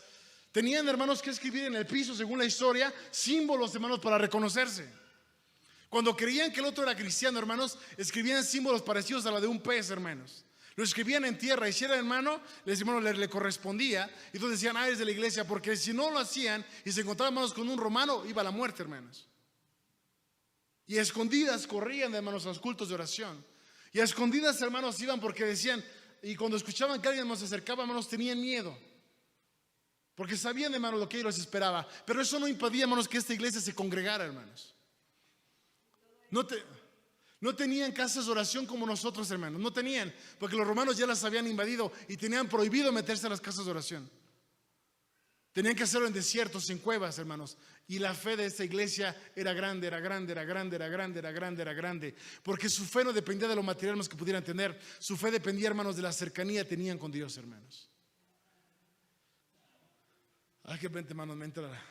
tenían, hermanos, que escribir en el piso, según la historia, símbolos, hermanos, para reconocerse. Cuando creían que el otro era cristiano, hermanos, escribían símbolos parecidos a la de un pez, hermanos. Lo escribían en tierra, y si era hermano, le correspondía. Y entonces decían, es de la iglesia, porque si no lo hacían y se encontraban, hermanos, con un romano, iba a la muerte, hermanos. Y a escondidas corrían, hermanos, a los cultos de oración. Y a escondidas, hermanos, iban porque decían, y cuando escuchaban que alguien se acercaba, hermanos, tenían miedo. Porque sabían, hermanos, lo que ellos les esperaba. Pero eso no impedía, hermanos, que esta iglesia se congregara, hermanos. No tenían casas de oración como nosotros, hermanos. No tenían, porque los romanos ya las habían invadido y tenían prohibido meterse a las casas de oración. Tenían que hacerlo en desiertos, en cuevas, hermanos. Y la fe de esta iglesia era grande, era grande, era grande, era grande, era grande, era grande. Porque su fe no dependía de lo material más que pudieran tener. Su fe dependía, hermanos, de la cercanía que tenían con Dios, hermanos. Ay, qué repente, hermanos, me entra.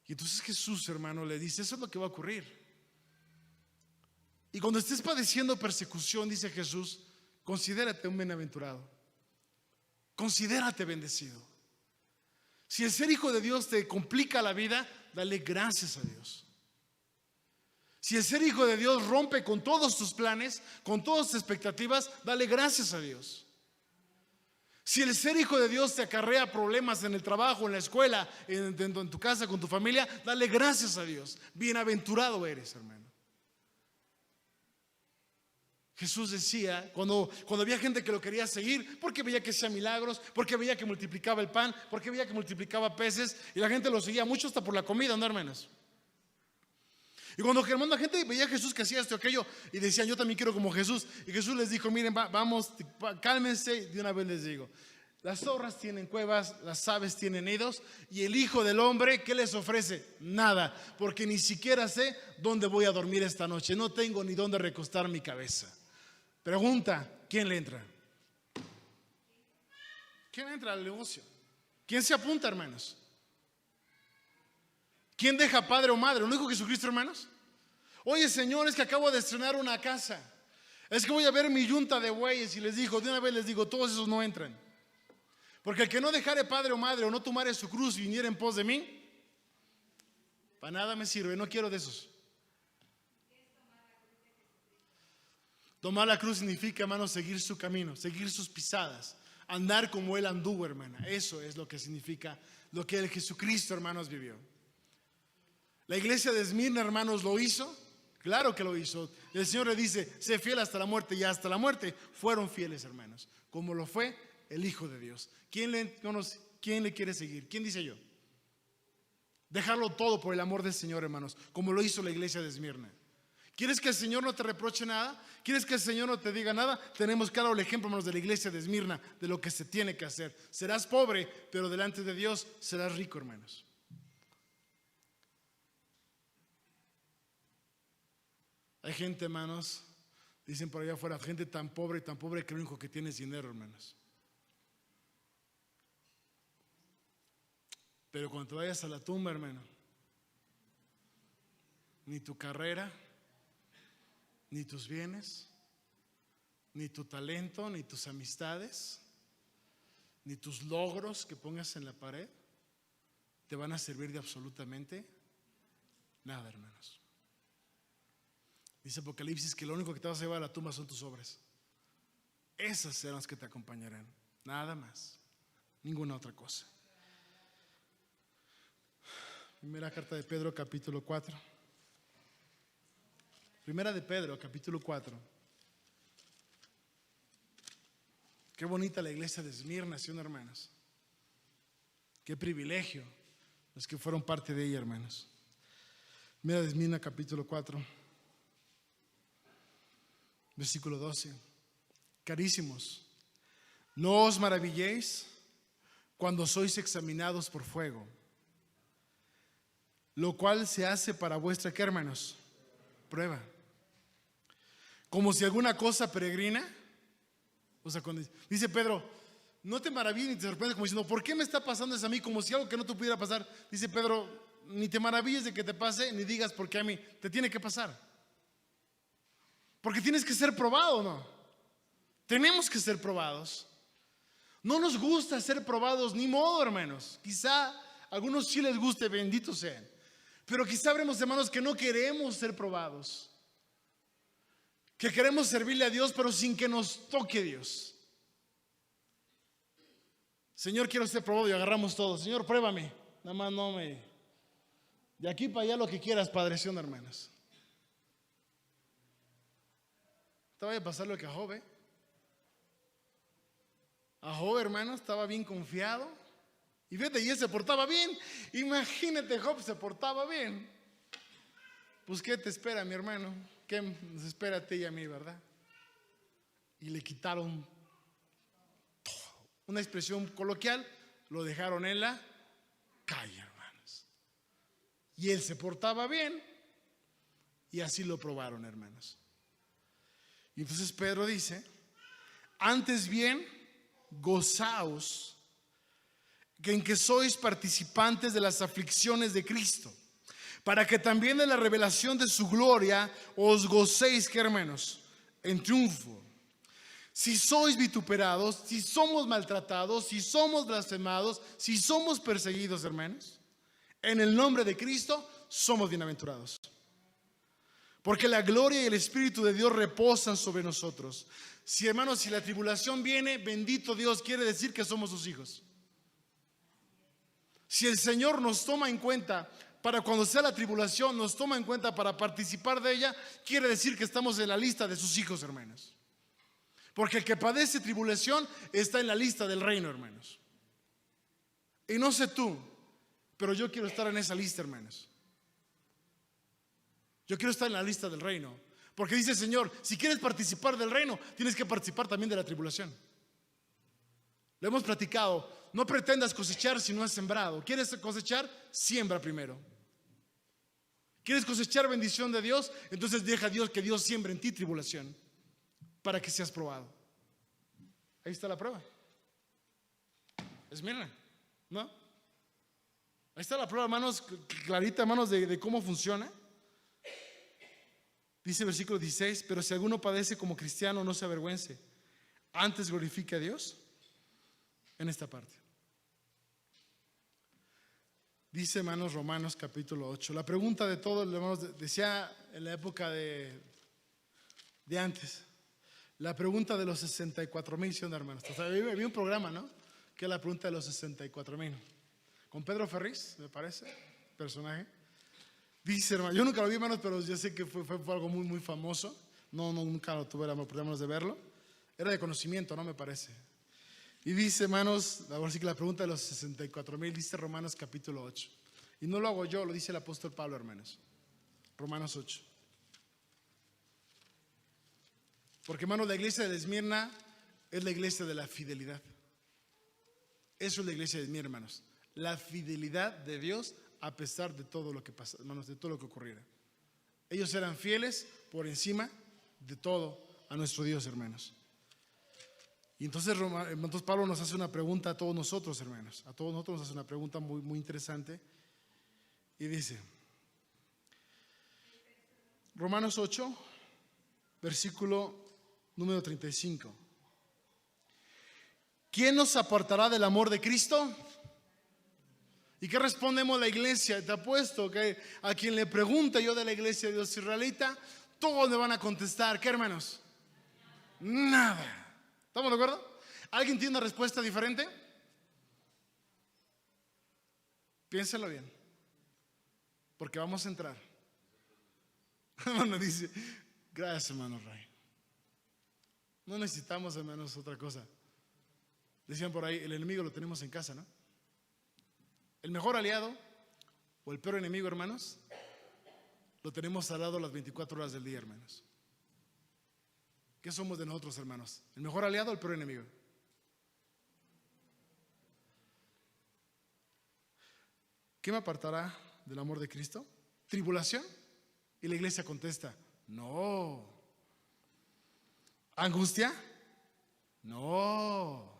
Y entonces Jesús, hermano, le dice, eso es lo que va a ocurrir. Y cuando estés padeciendo persecución, dice Jesús, considérate un bienaventurado. Considérate bendecido. Si el ser hijo de Dios te complica la vida, dale gracias a Dios. Si el ser hijo de Dios rompe con todos tus planes, con todas tus expectativas, dale gracias a Dios. Si el ser hijo de Dios te acarrea problemas en el trabajo, en la escuela, en tu casa, con tu familia, dale gracias a Dios. Bienaventurado eres, hermano. Jesús decía, cuando había gente que lo quería seguir, porque veía que hacía milagros, porque veía que multiplicaba el pan, porque veía que multiplicaba peces, y la gente lo seguía mucho hasta por la comida, ¿no, hermanos? Y cuando la gente veía a Jesús que hacía esto o aquello, y decían, yo también quiero como Jesús, y Jesús les dijo, miren, vamos, cálmense, de una vez les digo, las zorras tienen cuevas, las aves tienen nidos, y el Hijo del Hombre, ¿qué les ofrece? Nada, porque ni siquiera sé dónde voy a dormir esta noche, no tengo ni dónde recostar mi cabeza. Pregunta, ¿quién le entra? ¿Quién entra al negocio? ¿Quién se apunta, hermanos? ¿Quién deja padre o madre? ¿No dijo Jesucristo, hermanos? Oye, Señor, es que acabo de estrenar una casa. Es que voy a ver mi yunta de bueyes. Y les dijo, de una vez les digo, todos esos no entran. Porque el que no dejare padre o madre o no tomare su cruz y viniera en pos de mí, para nada me sirve, no quiero de esos. Tomar la cruz significa, hermano, seguir su camino, seguir sus pisadas, andar como Él anduvo, hermana. Eso es lo que significa lo que el Jesucristo, hermanos, vivió. La iglesia de Esmirna, hermanos, ¿lo hizo? Claro que lo hizo. El Señor le dice, sé fiel hasta la muerte, y hasta la muerte fueron fieles, hermanos, como lo fue el Hijo de Dios. ¿Quién le quiere seguir? ¿Quién dice yo? Dejarlo todo por el amor del Señor, hermanos, como lo hizo la iglesia de Esmirna. ¿Quieres que el Señor no te reproche nada? ¿Quieres que el Señor no te diga nada? Tenemos claro el ejemplo, hermanos, de la iglesia de Esmirna, de lo que se tiene que hacer. Serás pobre, pero delante de Dios serás rico, hermanos. Hay gente, hermanos, dicen por allá afuera, gente tan pobre que lo único que tiene es dinero, hermanos. Pero cuando te vayas a la tumba, hermano, ni tu carrera, ni tus bienes, ni tu talento, ni tus amistades, ni tus logros que pongas en la pared te van a servir de absolutamente nada, hermanos. Dice Apocalipsis que lo único que te vas a llevar a la tumba son tus obras. Esas serán las que te acompañarán, nada más, ninguna otra cosa. Primera carta de Pedro, capítulo 4. Primera de Pedro, capítulo 4. Qué bonita la iglesia de Esmirna, ¿sí o no, hermanos? Qué privilegio los que fueron parte de ella, hermanos. Primera de Esmirna, capítulo 4, versículo 12. Carísimos, no os maravilléis cuando sois examinados por fuego, lo cual se hace para vuestra, ¿qué, hermanos? Prueba. Como si alguna cosa peregrina. O sea, cuando dice Pedro, no te maravilles ni te sorprendes, como diciendo, ¿por qué me está pasando eso a mí? Como si algo que no te pudiera pasar. Dice Pedro, ni te maravilles de que te pase, ni digas por qué a mí. Te tiene que pasar. Porque tienes que ser probado, ¿no? Tenemos que ser probados. No nos gusta ser probados, ni modo, hermanos. Quizá a algunos sí les guste, benditos sean. Pero quizá habremos hermanos que no queremos ser probados, que queremos servirle a Dios pero sin que nos toque Dios. Señor, quiero ser probado, y agarramos todo. Señor, pruébame, nada más no me, de aquí para allá lo que quieras, Padre, ¿sí o no, hermanos? Te vaya a pasar lo que a Job, ¿eh? A Job, hermano, estaba bien confiado. Y fíjate, y él se portaba bien. Imagínate, Job se portaba bien. Pues ¿qué te espera, mi hermano? ¿Qué nos espera a ti y a mí, verdad? Y le quitaron todo. Una expresión coloquial, lo dejaron en la calle, hermanos. Y él se portaba bien. Y así lo probaron, hermanos. Y entonces Pedro dice, antes bien, gozaos en que sois participantes de las aflicciones de Cristo, para que también de la revelación de su gloria os gocéis, ¿qué, hermanos? En triunfo. Si sois vituperados, si somos maltratados, si somos blasfemados, si somos perseguidos, hermanos, en el nombre de Cristo somos bienaventurados. Porque la gloria y el Espíritu de Dios reposan sobre nosotros. Si, hermanos, si la tribulación viene, bendito Dios, quiere decir que somos sus hijos. Si el Señor nos toma en cuenta para cuando sea la tribulación, nos toma en cuenta para participar de ella, quiere decir que estamos en la lista de sus hijos, hermanos. Porque el que padece tribulación está en la lista del reino, hermanos. Y no sé tú, pero yo quiero estar en esa lista, hermanos. Yo quiero estar en la lista del reino. Porque dice el Señor, si quieres participar del reino, tienes que participar también de la tribulación. Lo hemos platicado. No pretendas cosechar si no has sembrado. ¿Quieres cosechar? Siembra primero. ¿Quieres cosechar bendición de Dios? Entonces deja a Dios que Dios siembre en ti tribulación para que seas probado. Ahí está la prueba. Esmirna, ¿no? Ahí está la prueba, hermanos, clarita, hermanos, de cómo funciona. Dice el versículo 16, pero si alguno padece como cristiano, no se avergüence, antes glorifique a Dios en esta parte. Dice, hermanos, Romanos capítulo 8. La pregunta de todos, hermanos, decía en la época de antes, la pregunta de los 64,000, ¿sí o no, hermanos? O sea, había un programa, ¿no? Que es la pregunta de los 64,000. Con Pedro Ferriz, me parece, personaje. Dice, hermano, yo nunca lo vi, hermanos, pero yo sé que fue algo muy, muy famoso. Nunca lo tuve la oportunidad de verlo. Era de conocimiento, ¿no? Me parece. Y dice, hermanos, ahora sí que la pregunta de los 64,000, dice Romanos capítulo 8. Y no lo hago yo, lo dice el apóstol Pablo, hermanos. Romanos 8. Porque, hermanos, la iglesia de Esmirna es la iglesia de la fidelidad. Eso es la iglesia de Esmirna, hermanos. La fidelidad de Dios a pesar de todo lo que pasa, hermanos, de todo lo que ocurriera. Ellos eran fieles por encima de todo a nuestro Dios, hermanos. Y entonces Pablo nos hace una pregunta a todos nosotros, hermanos. A todos nosotros nos hace una pregunta muy, muy interesante. Y dice, Romanos 8, versículo número 35. ¿Quién nos apartará del amor de Cristo? ¿Y qué respondemos la iglesia? Te apuesto que a quien le pregunte yo de la iglesia de Dios israelita, todos le van a contestar, ¿qué, hermanos? Nada. ¿Estamos de acuerdo? ¿Alguien tiene una respuesta diferente? Piénselo bien, porque vamos a entrar. Hermano dice, gracias, hermano Ray. No necesitamos, hermanos, otra cosa. Decían por ahí, el enemigo lo tenemos en casa, ¿no? El mejor aliado o el peor enemigo, hermanos, lo tenemos al lado las 24 horas del día, hermanos. ¿Qué somos de nosotros, hermanos? ¿El mejor aliado o el peor enemigo? ¿Qué me apartará del amor de Cristo? ¿Tribulación? Y la iglesia contesta, no. ¿Angustia? No.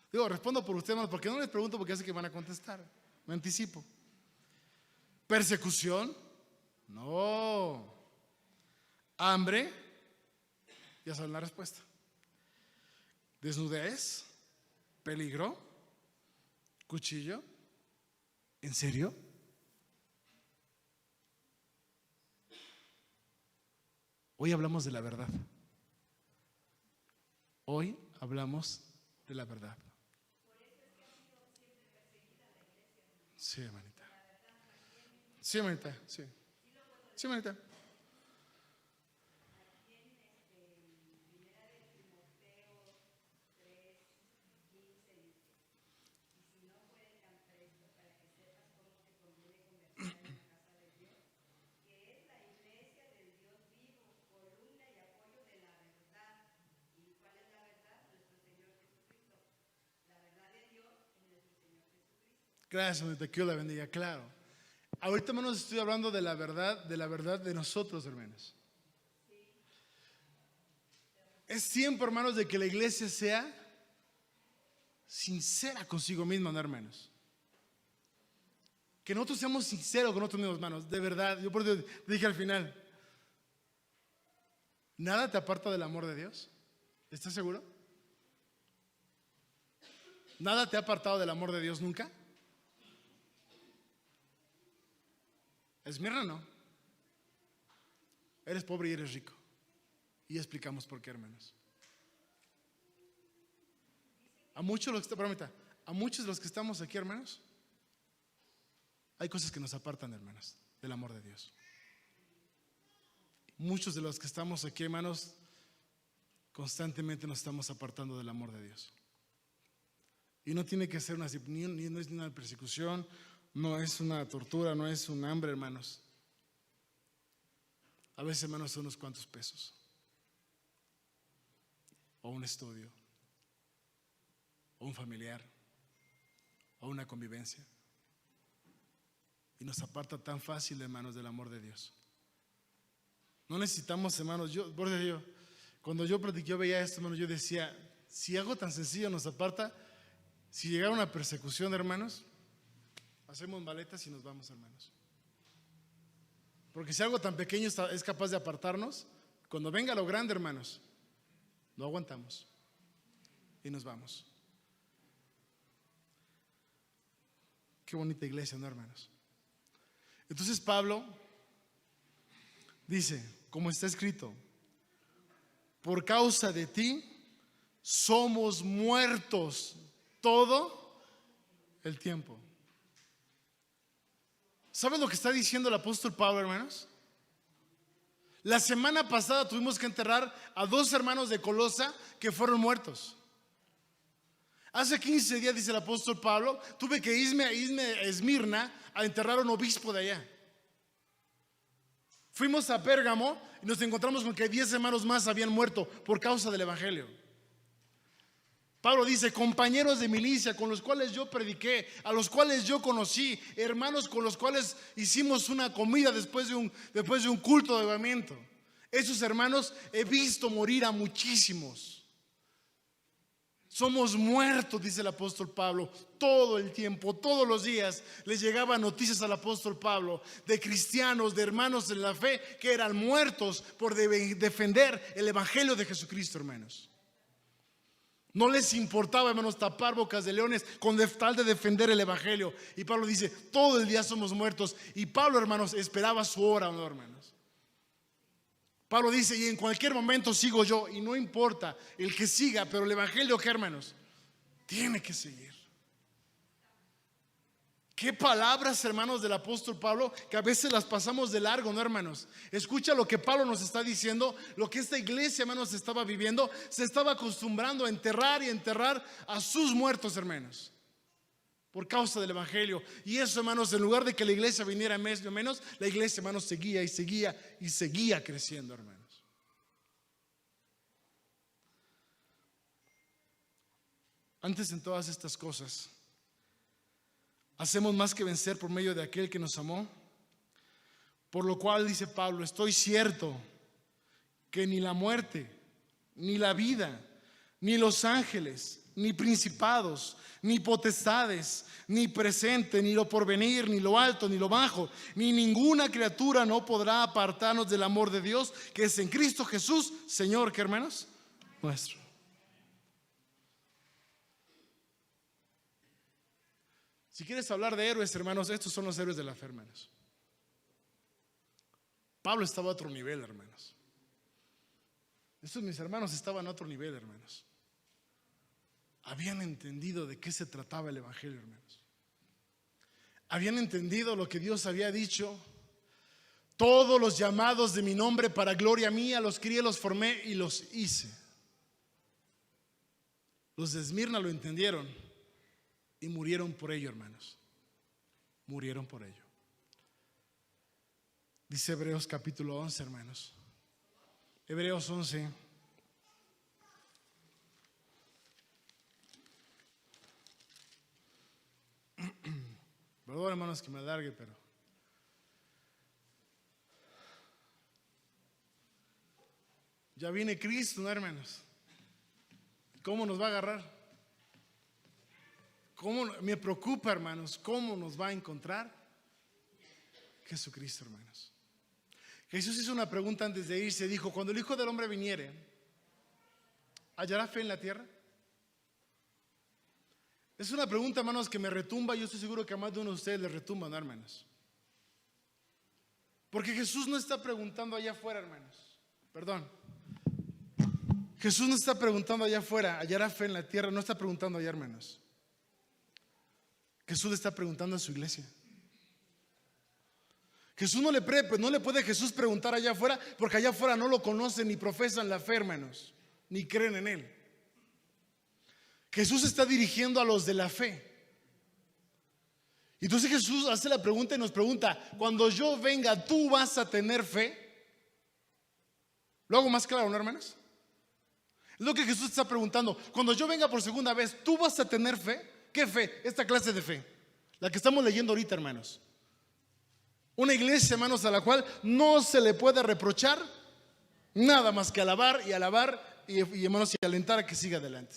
Digo, respondo por ustedes, hermanos, porque no les pregunto porque hace que van a contestar. Me anticipo. ¿Persecución? No. ¿Hambre? Ya saben la respuesta. ¿Desnudez? ¿Peligro? ¿Cuchillo? ¿En serio? Hoy hablamos de la verdad. Hoy hablamos de la verdad. Sí, hermanita. Sí, hermanita, sí. Sí, hermanita. Gracias, hermanita, que Dios la bendiga, claro. Ahorita, hermanos, estoy hablando de la verdad de nosotros, hermanos. Es tiempo, hermanos, de que la iglesia sea sincera consigo misma, ¿no, hermanos? Que nosotros seamos sinceros con nosotros mismos, hermanos, de verdad. Yo por eso dije al final, ¿nada te aparta del amor de Dios? ¿Estás seguro? ¿Nada te ha apartado del amor de Dios nunca? Esmirna no. Eres pobre y eres rico. Y explicamos por qué, hermanos. A muchos de los que estamos aquí, hermanos, hay cosas que nos apartan, hermanos, del amor de Dios. Muchos de los que estamos aquí, hermanos, constantemente nos estamos apartando del amor de Dios. Y no tiene que ser no es una persecución, no es una tortura, no es un hambre, hermanos. A veces, hermanos, son unos cuantos pesos, o un estudio, o un familiar, o una convivencia. Y nos aparta tan fácil, hermanos, del amor de Dios. No necesitamos, hermanos, cuando yo prediqué, yo veía esto, hermanos, yo decía, si algo tan sencillo nos aparta, si llegara una persecución, hermanos, hacemos maletas y nos vamos, hermanos. Porque si algo tan pequeño es capaz de apartarnos, cuando venga lo grande, hermanos, no aguantamos y nos vamos. Qué bonita iglesia, ¿no, hermanos? Entonces Pablo dice, como está escrito, por causa de ti somos muertos todo el tiempo. ¿Saben lo que está diciendo el apóstol Pablo, hermanos? La semana pasada tuvimos que enterrar a 2 hermanos de Colosa que fueron muertos. Hace 15 días, dice el apóstol Pablo, tuve que irme a Esmirna a enterrar a un obispo de allá. Fuimos a Pérgamo y nos encontramos con que 10 hermanos más habían muerto por causa del evangelio. Pablo dice: compañeros de milicia con los cuales yo prediqué, a los cuales yo conocí, hermanos con los cuales hicimos una comida después de un culto de avivamiento. Esos hermanos he visto morir a muchísimos. Somos muertos, dice el apóstol Pablo, todo el tiempo, todos los días les llegaban noticias al apóstol Pablo de cristianos, de hermanos en la fe que eran muertos por defender el evangelio de Jesucristo, hermanos. No les importaba, hermanos, tapar bocas de leones con tal de defender el evangelio. Y Pablo dice: todo el día somos muertos. Y Pablo, hermanos, esperaba su hora, ¿no, hermanos? Pablo dice: y en cualquier momento sigo yo, y no importa el que siga, pero el evangelio, ¿qué, hermanos? Tiene que seguir. Qué palabras, hermanos, del apóstol Pablo, que a veces las pasamos de largo, ¿no, hermanos? Escucha lo que Pablo nos está diciendo, lo que esta iglesia, hermanos, estaba viviendo. Se estaba acostumbrando a enterrar y enterrar a sus muertos, hermanos, por causa del evangelio. Y eso, hermanos, en lugar de que la iglesia viniera más o menos, la iglesia, hermanos, seguía y seguía y seguía creciendo, hermanos. Antes, en todas estas cosas, hacemos más que vencer por medio de aquel que nos amó. Por lo cual, dice Pablo, estoy cierto que ni la muerte, ni la vida, ni los ángeles, ni principados, ni potestades, ni presente, ni lo porvenir, ni lo alto, ni lo bajo, ni ninguna criatura no podrá apartarnos del amor de Dios que es en Cristo Jesús, Señor, ¿qué, hermanos? Nuestro. Si quieres hablar de héroes, hermanos, estos son los héroes de la fe, hermanos. Pablo estaba a otro nivel, hermanos. Estos mis hermanos estaban a otro nivel, hermanos. Habían entendido de qué se trataba el evangelio, hermanos. Habían entendido lo que Dios había dicho. Todos los llamados de mi nombre para gloria mía los crié, los formé y los hice. Los de Esmirna lo entendieron y murieron por ello, hermanos. Murieron por ello. Dice Hebreos capítulo 11, hermanos. Hebreos 11. Perdón, hermanos, que me alargue, pero ya viene Cristo, ¿no, hermanos? ¿Cómo nos va a agarrar? Me preocupa, hermanos, cómo nos va a encontrar Jesucristo, hermanos. Jesús hizo una pregunta antes de irse. Dijo: cuando el Hijo del Hombre viniere, ¿hallará fe en la tierra? Es una pregunta, hermanos, que me retumba. Yo estoy seguro que a más de uno de ustedes le retumba, ¿no, hermanos? Porque Jesús no está preguntando allá afuera, hermanos. Perdón. Jesús no está preguntando allá afuera, ¿hallará fe en la tierra? No está preguntando allá, hermanos. Jesús le está preguntando a su iglesia. Jesús no le puede Jesús preguntar allá afuera, porque allá afuera no lo conocen ni profesan la fe, hermanos, ni creen en Él. Jesús está dirigiendo a los de la fe. Entonces Jesús hace la pregunta y nos pregunta: cuando yo venga, ¿tú vas a tener fe? ¿Lo hago más claro, no, hermanos? Es lo que Jesús está preguntando. Cuando yo venga por segunda vez, ¿tú vas a tener fe? ¿Qué fe? Esta clase de fe, la que estamos leyendo ahorita, hermanos. Una iglesia, hermanos, a la cual no se le puede reprochar nada más que alabar y alabar y hermanos, y alentar a que siga adelante.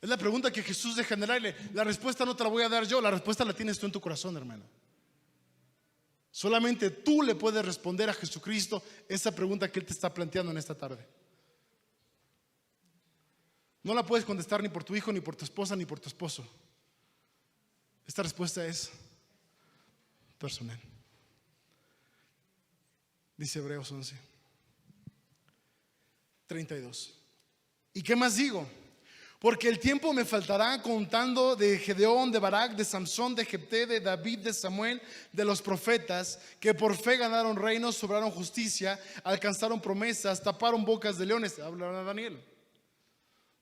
Es la pregunta que Jesús deja en el aire. La respuesta no te la voy a dar yo, la respuesta la tienes tú en tu corazón, hermano. Solamente tú le puedes responder a Jesucristo esa pregunta que Él te está planteando en esta tarde. No la puedes contestar ni por tu hijo, ni por tu esposa, ni por tu esposo. Esta respuesta es personal. Dice Hebreos 11, 32. ¿Y qué más digo? Porque el tiempo me faltará contando de Gedeón, de Barak, de Samsón, de Jefté, de David, de Samuel, de los profetas, que por fe ganaron reinos, sobraron justicia, alcanzaron promesas, taparon bocas de leones. Habla de Daniel.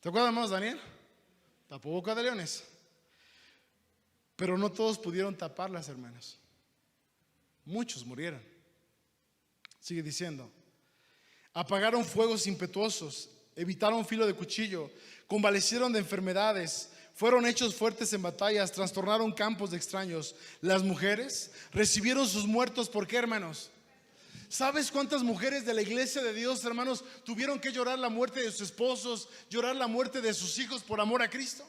¿Te acuerdas, hermanos, Daniel? Tapó boca de leones. Pero no todos pudieron taparlas, hermanos. muchos murieron. Sigue diciendo: apagaron fuegos impetuosos, evitaron filo de cuchillo, convalecieron de enfermedades, fueron hechos fuertes en batallas, trastornaron campos de extraños. Las mujeres recibieron sus muertos. ¿Por qué, hermanos? ¿Sabes cuántas mujeres de la iglesia de Dios, hermanos, tuvieron que llorar la muerte de sus esposos, llorar la muerte de sus hijos por amor a Cristo?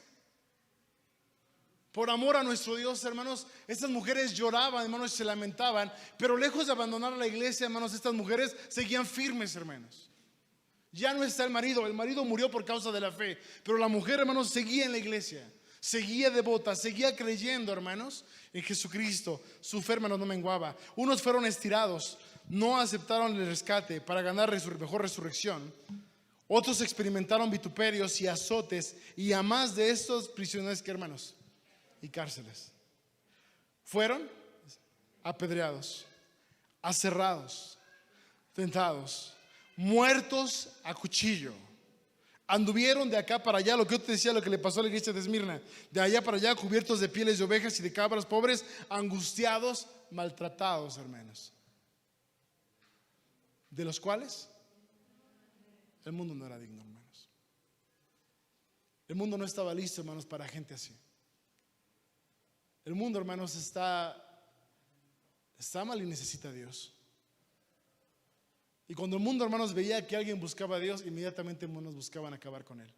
Por amor a nuestro Dios, hermanos. Estas mujeres lloraban, hermanos, y se lamentaban, pero lejos de abandonar a la iglesia, hermanos, estas mujeres seguían firmes, hermanos. Ya no está el marido murió por causa de la fe, pero la mujer, hermanos, seguía en la iglesia, seguía devota, seguía creyendo, hermanos, en Jesucristo. Su fe, hermanos, no menguaba. Unos fueron estirados, no aceptaron el rescate para ganar mejor resurrección. Otros experimentaron vituperios y azotes, y a más de estos prisioneros, que hermanos, y cárceles. Fueron apedreados, aserrados, tentados, muertos a cuchillo. Anduvieron de acá para allá, lo que yo te decía, lo que le pasó a la iglesia de Esmirna, de allá para allá, cubiertos de pieles de ovejas y de cabras, pobres, angustiados, maltratados, hermanos, de los cuales el mundo no era digno, hermanos. El mundo no estaba listo, hermanos, para gente así. El mundo, hermanos, está mal y necesita a Dios. Y cuando el mundo, hermanos, veía que alguien buscaba a Dios, inmediatamente hermanos buscaban acabar con él.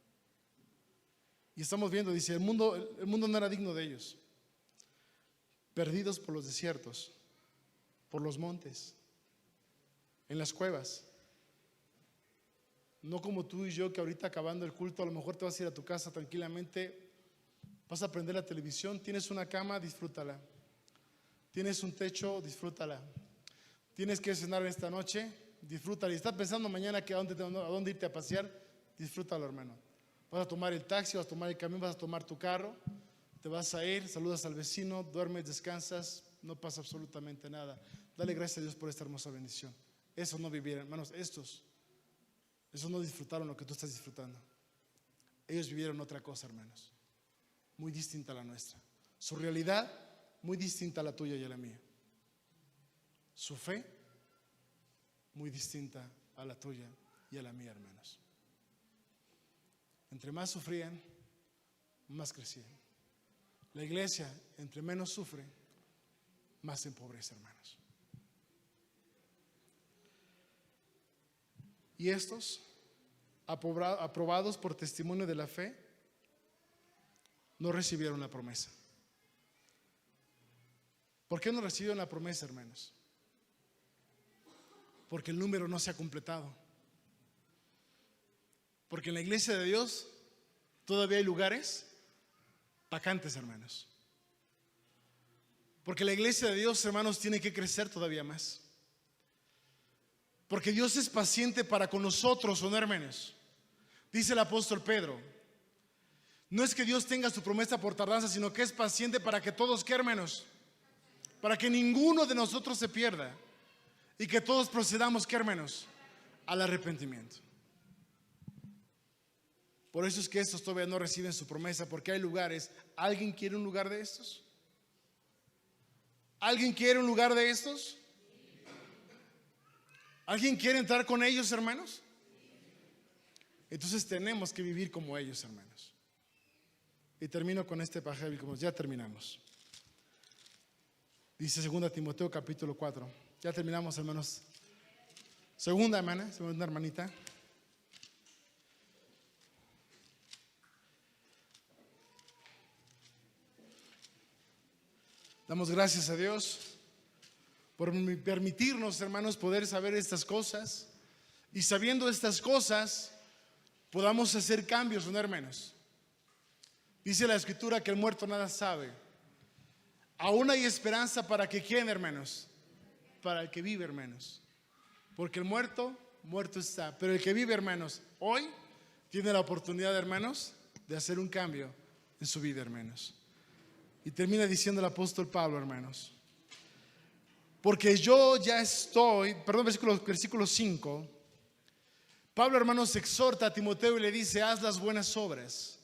Y estamos viendo, dice, el mundo no era digno de ellos. Perdidos por los desiertos, por los montes, en las cuevas. No como tú y yo, que ahorita acabando el culto a lo mejor te vas a ir a tu casa tranquilamente, vas a prender la televisión, tienes una cama, disfrútala. Tienes un techo, disfrútala. Tienes que cenar esta noche, disfrútala. Y estás pensando mañana a dónde irte a pasear, disfrútalo, hermano. Vas a tomar el taxi, vas a tomar el camión, vas a tomar tu carro, te vas a ir, saludas al vecino, duermes, descansas, no pasa absolutamente nada. Dale gracias a Dios por esta hermosa bendición. Eso no vivieron, hermanos, esos no disfrutaron lo que tú estás disfrutando. Ellos vivieron otra cosa, hermanos, muy distinta a la nuestra. Su realidad muy distinta a la tuya y a la mía. Su fe muy distinta a la tuya y a la mía, hermanos. Entre más sufrían, más crecían. La iglesia, entre menos sufre, más se empobrece, hermanos. Y estos, aprobados por testimonio de la fe, no recibieron la promesa. ¿Por qué no recibieron la promesa, hermanos? Porque el número no se ha completado. Porque en la iglesia de Dios todavía hay lugares vacantes, hermanos. Porque la iglesia de Dios, hermanos, tiene que crecer todavía más. Porque Dios es paciente para con nosotros, ¿o no, hermanos? Dice el apóstol Pedro, no es que Dios tenga su promesa por tardanza, sino que es paciente para que todos, ¿qué, hermanos? Para que ninguno de nosotros se pierda y que todos procedamos, ¿qué, hermanos? Al arrepentimiento. Por eso es que estos todavía no reciben su promesa, porque hay lugares. ¿Alguien quiere un lugar de estos? ¿Alguien quiere un lugar de estos? ¿Alguien quiere entrar con ellos, hermanos? Entonces tenemos que vivir como ellos, hermanos. Y termino con este pasaje, como ya terminamos. Dice 2 Timoteo capítulo 4. Ya terminamos, hermanos. Segunda hermanita. Damos gracias a Dios por permitirnos, hermanos, poder saber estas cosas. Y sabiendo estas cosas, podamos hacer cambios, ¿no, hermanos? Dice la Escritura que el muerto nada sabe. Aún hay esperanza para que ¿quién, hermanos? Para el que vive, hermanos. Porque el muerto, muerto está. Pero el que vive, hermanos, hoy tiene la oportunidad, hermanos, de hacer un cambio en su vida, hermanos. Y termina diciendo el apóstol Pablo, hermanos, porque yo ya estoy, versículo 5, Pablo, hermanos, exhorta a Timoteo y le dice, haz las buenas obras.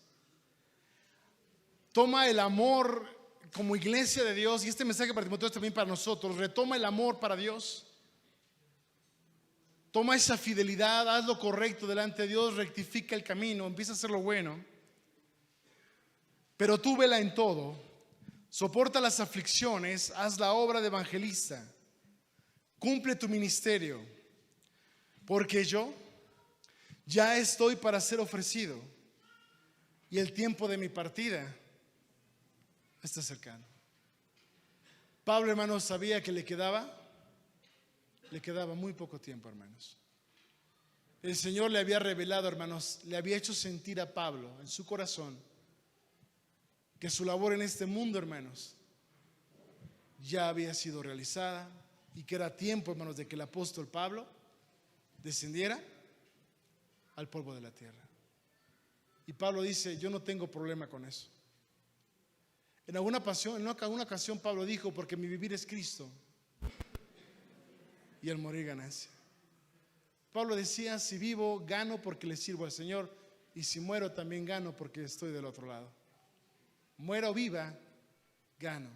Toma el amor como iglesia de Dios, y este mensaje para Timoteo es también para nosotros, retoma el amor para Dios. Toma esa fidelidad, haz lo correcto delante de Dios, rectifica el camino, empieza a hacer lo bueno. Pero tú vela en todo, soporta las aflicciones, haz la obra de evangelista, cumple tu ministerio, porque yo ya estoy para ser ofrecido y el tiempo de mi partida está cercano. Pablo, hermanos, sabía que le quedaba muy poco tiempo, hermanos. El Señor le había revelado, hermanos, le había hecho sentir a Pablo en su corazón que su labor en este mundo, hermanos, ya había sido realizada y que era tiempo, hermanos, de que el apóstol Pablo descendiera al polvo de la tierra. Y Pablo dice: yo no tengo problema con eso. En alguna ocasión Pablo dijo: porque mi vivir es Cristo y el morir ganancia. Pablo decía: si vivo, gano porque le sirvo al Señor, y si muero también gano porque estoy del otro lado. Muera o viva, gano.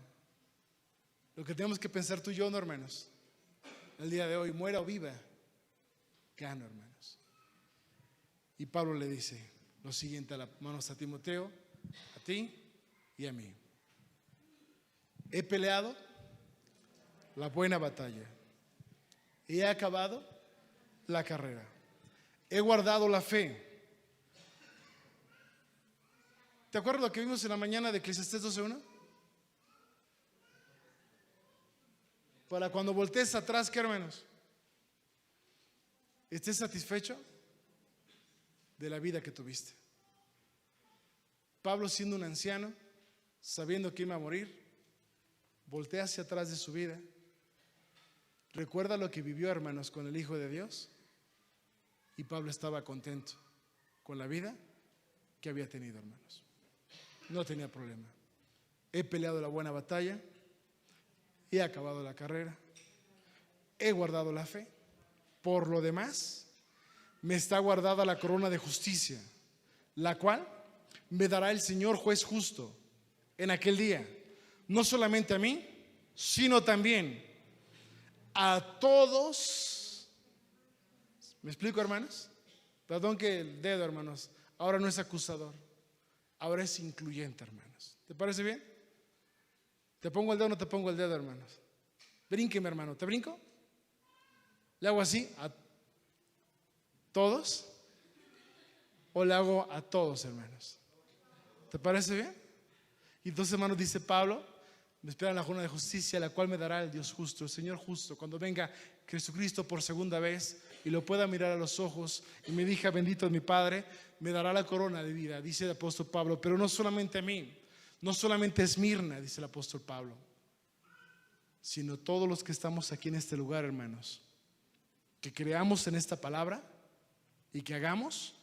Lo que tenemos que pensar tú y yo, no, hermanos, el día de hoy, muera o viva, gano, hermanos. Y Pablo le dice lo siguiente, hermanos, a Timoteo, a ti y a mí: he peleado la buena batalla, he acabado la carrera, he guardado la fe. ¿Te acuerdas lo que vimos en la mañana de Eclesiastés 12:1? Para cuando voltees atrás, ¿qué, hermanos? ¿Estés satisfecho de la vida que tuviste? Pablo, siendo un anciano, sabiendo que iba a morir, voltea hacia atrás de su vida, recuerda lo que vivió, hermanos, con el Hijo de Dios, y Pablo estaba contento con la vida que había tenido, hermanos. No tenía problema. He peleado la buena batalla, he acabado la carrera, he guardado la fe. Por lo demás, me está guardada la corona de justicia, la cual me dará el Señor juez justo en aquel día, no solamente a mí, sino también a todos. ¿Me explico, hermanos? Perdón que el dedo, hermanos, ahora no es acusador, ahora es incluyente, hermanos. ¿Te parece bien? ¿Te pongo el dedo o no te pongo el dedo, hermanos? Brínqueme, hermano. ¿Te brinco? ¿Le hago así a todos? ¿O le hago a todos, hermanos? ¿Te parece bien? Y entonces, hermanos, dice Pablo: me espera la corona de justicia, la cual me dará el Dios justo, el Señor justo, cuando venga Jesucristo por segunda vez y lo pueda mirar a los ojos y me diga: bendito es mi Padre, me dará la corona de vida, dice el apóstol Pablo. Pero no solamente a mí, no solamente a Esmirna, dice el apóstol Pablo, sino todos los que estamos aquí en este lugar, hermanos, que creamos en esta palabra y que hagamos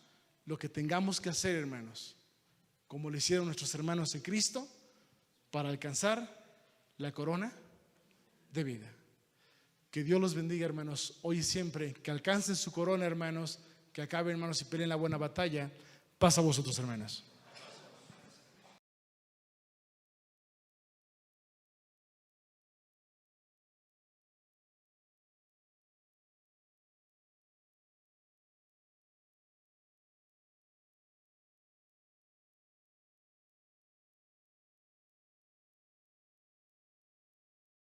lo que tengamos que hacer, hermanos, como lo hicieron nuestros hermanos en Cristo, para alcanzar la corona de vida. Que Dios los bendiga, hermanos, hoy y siempre. Que alcancen su corona, hermanos, que acaben, hermanos, y peleen la buena batalla. Paz a vosotros, hermanos.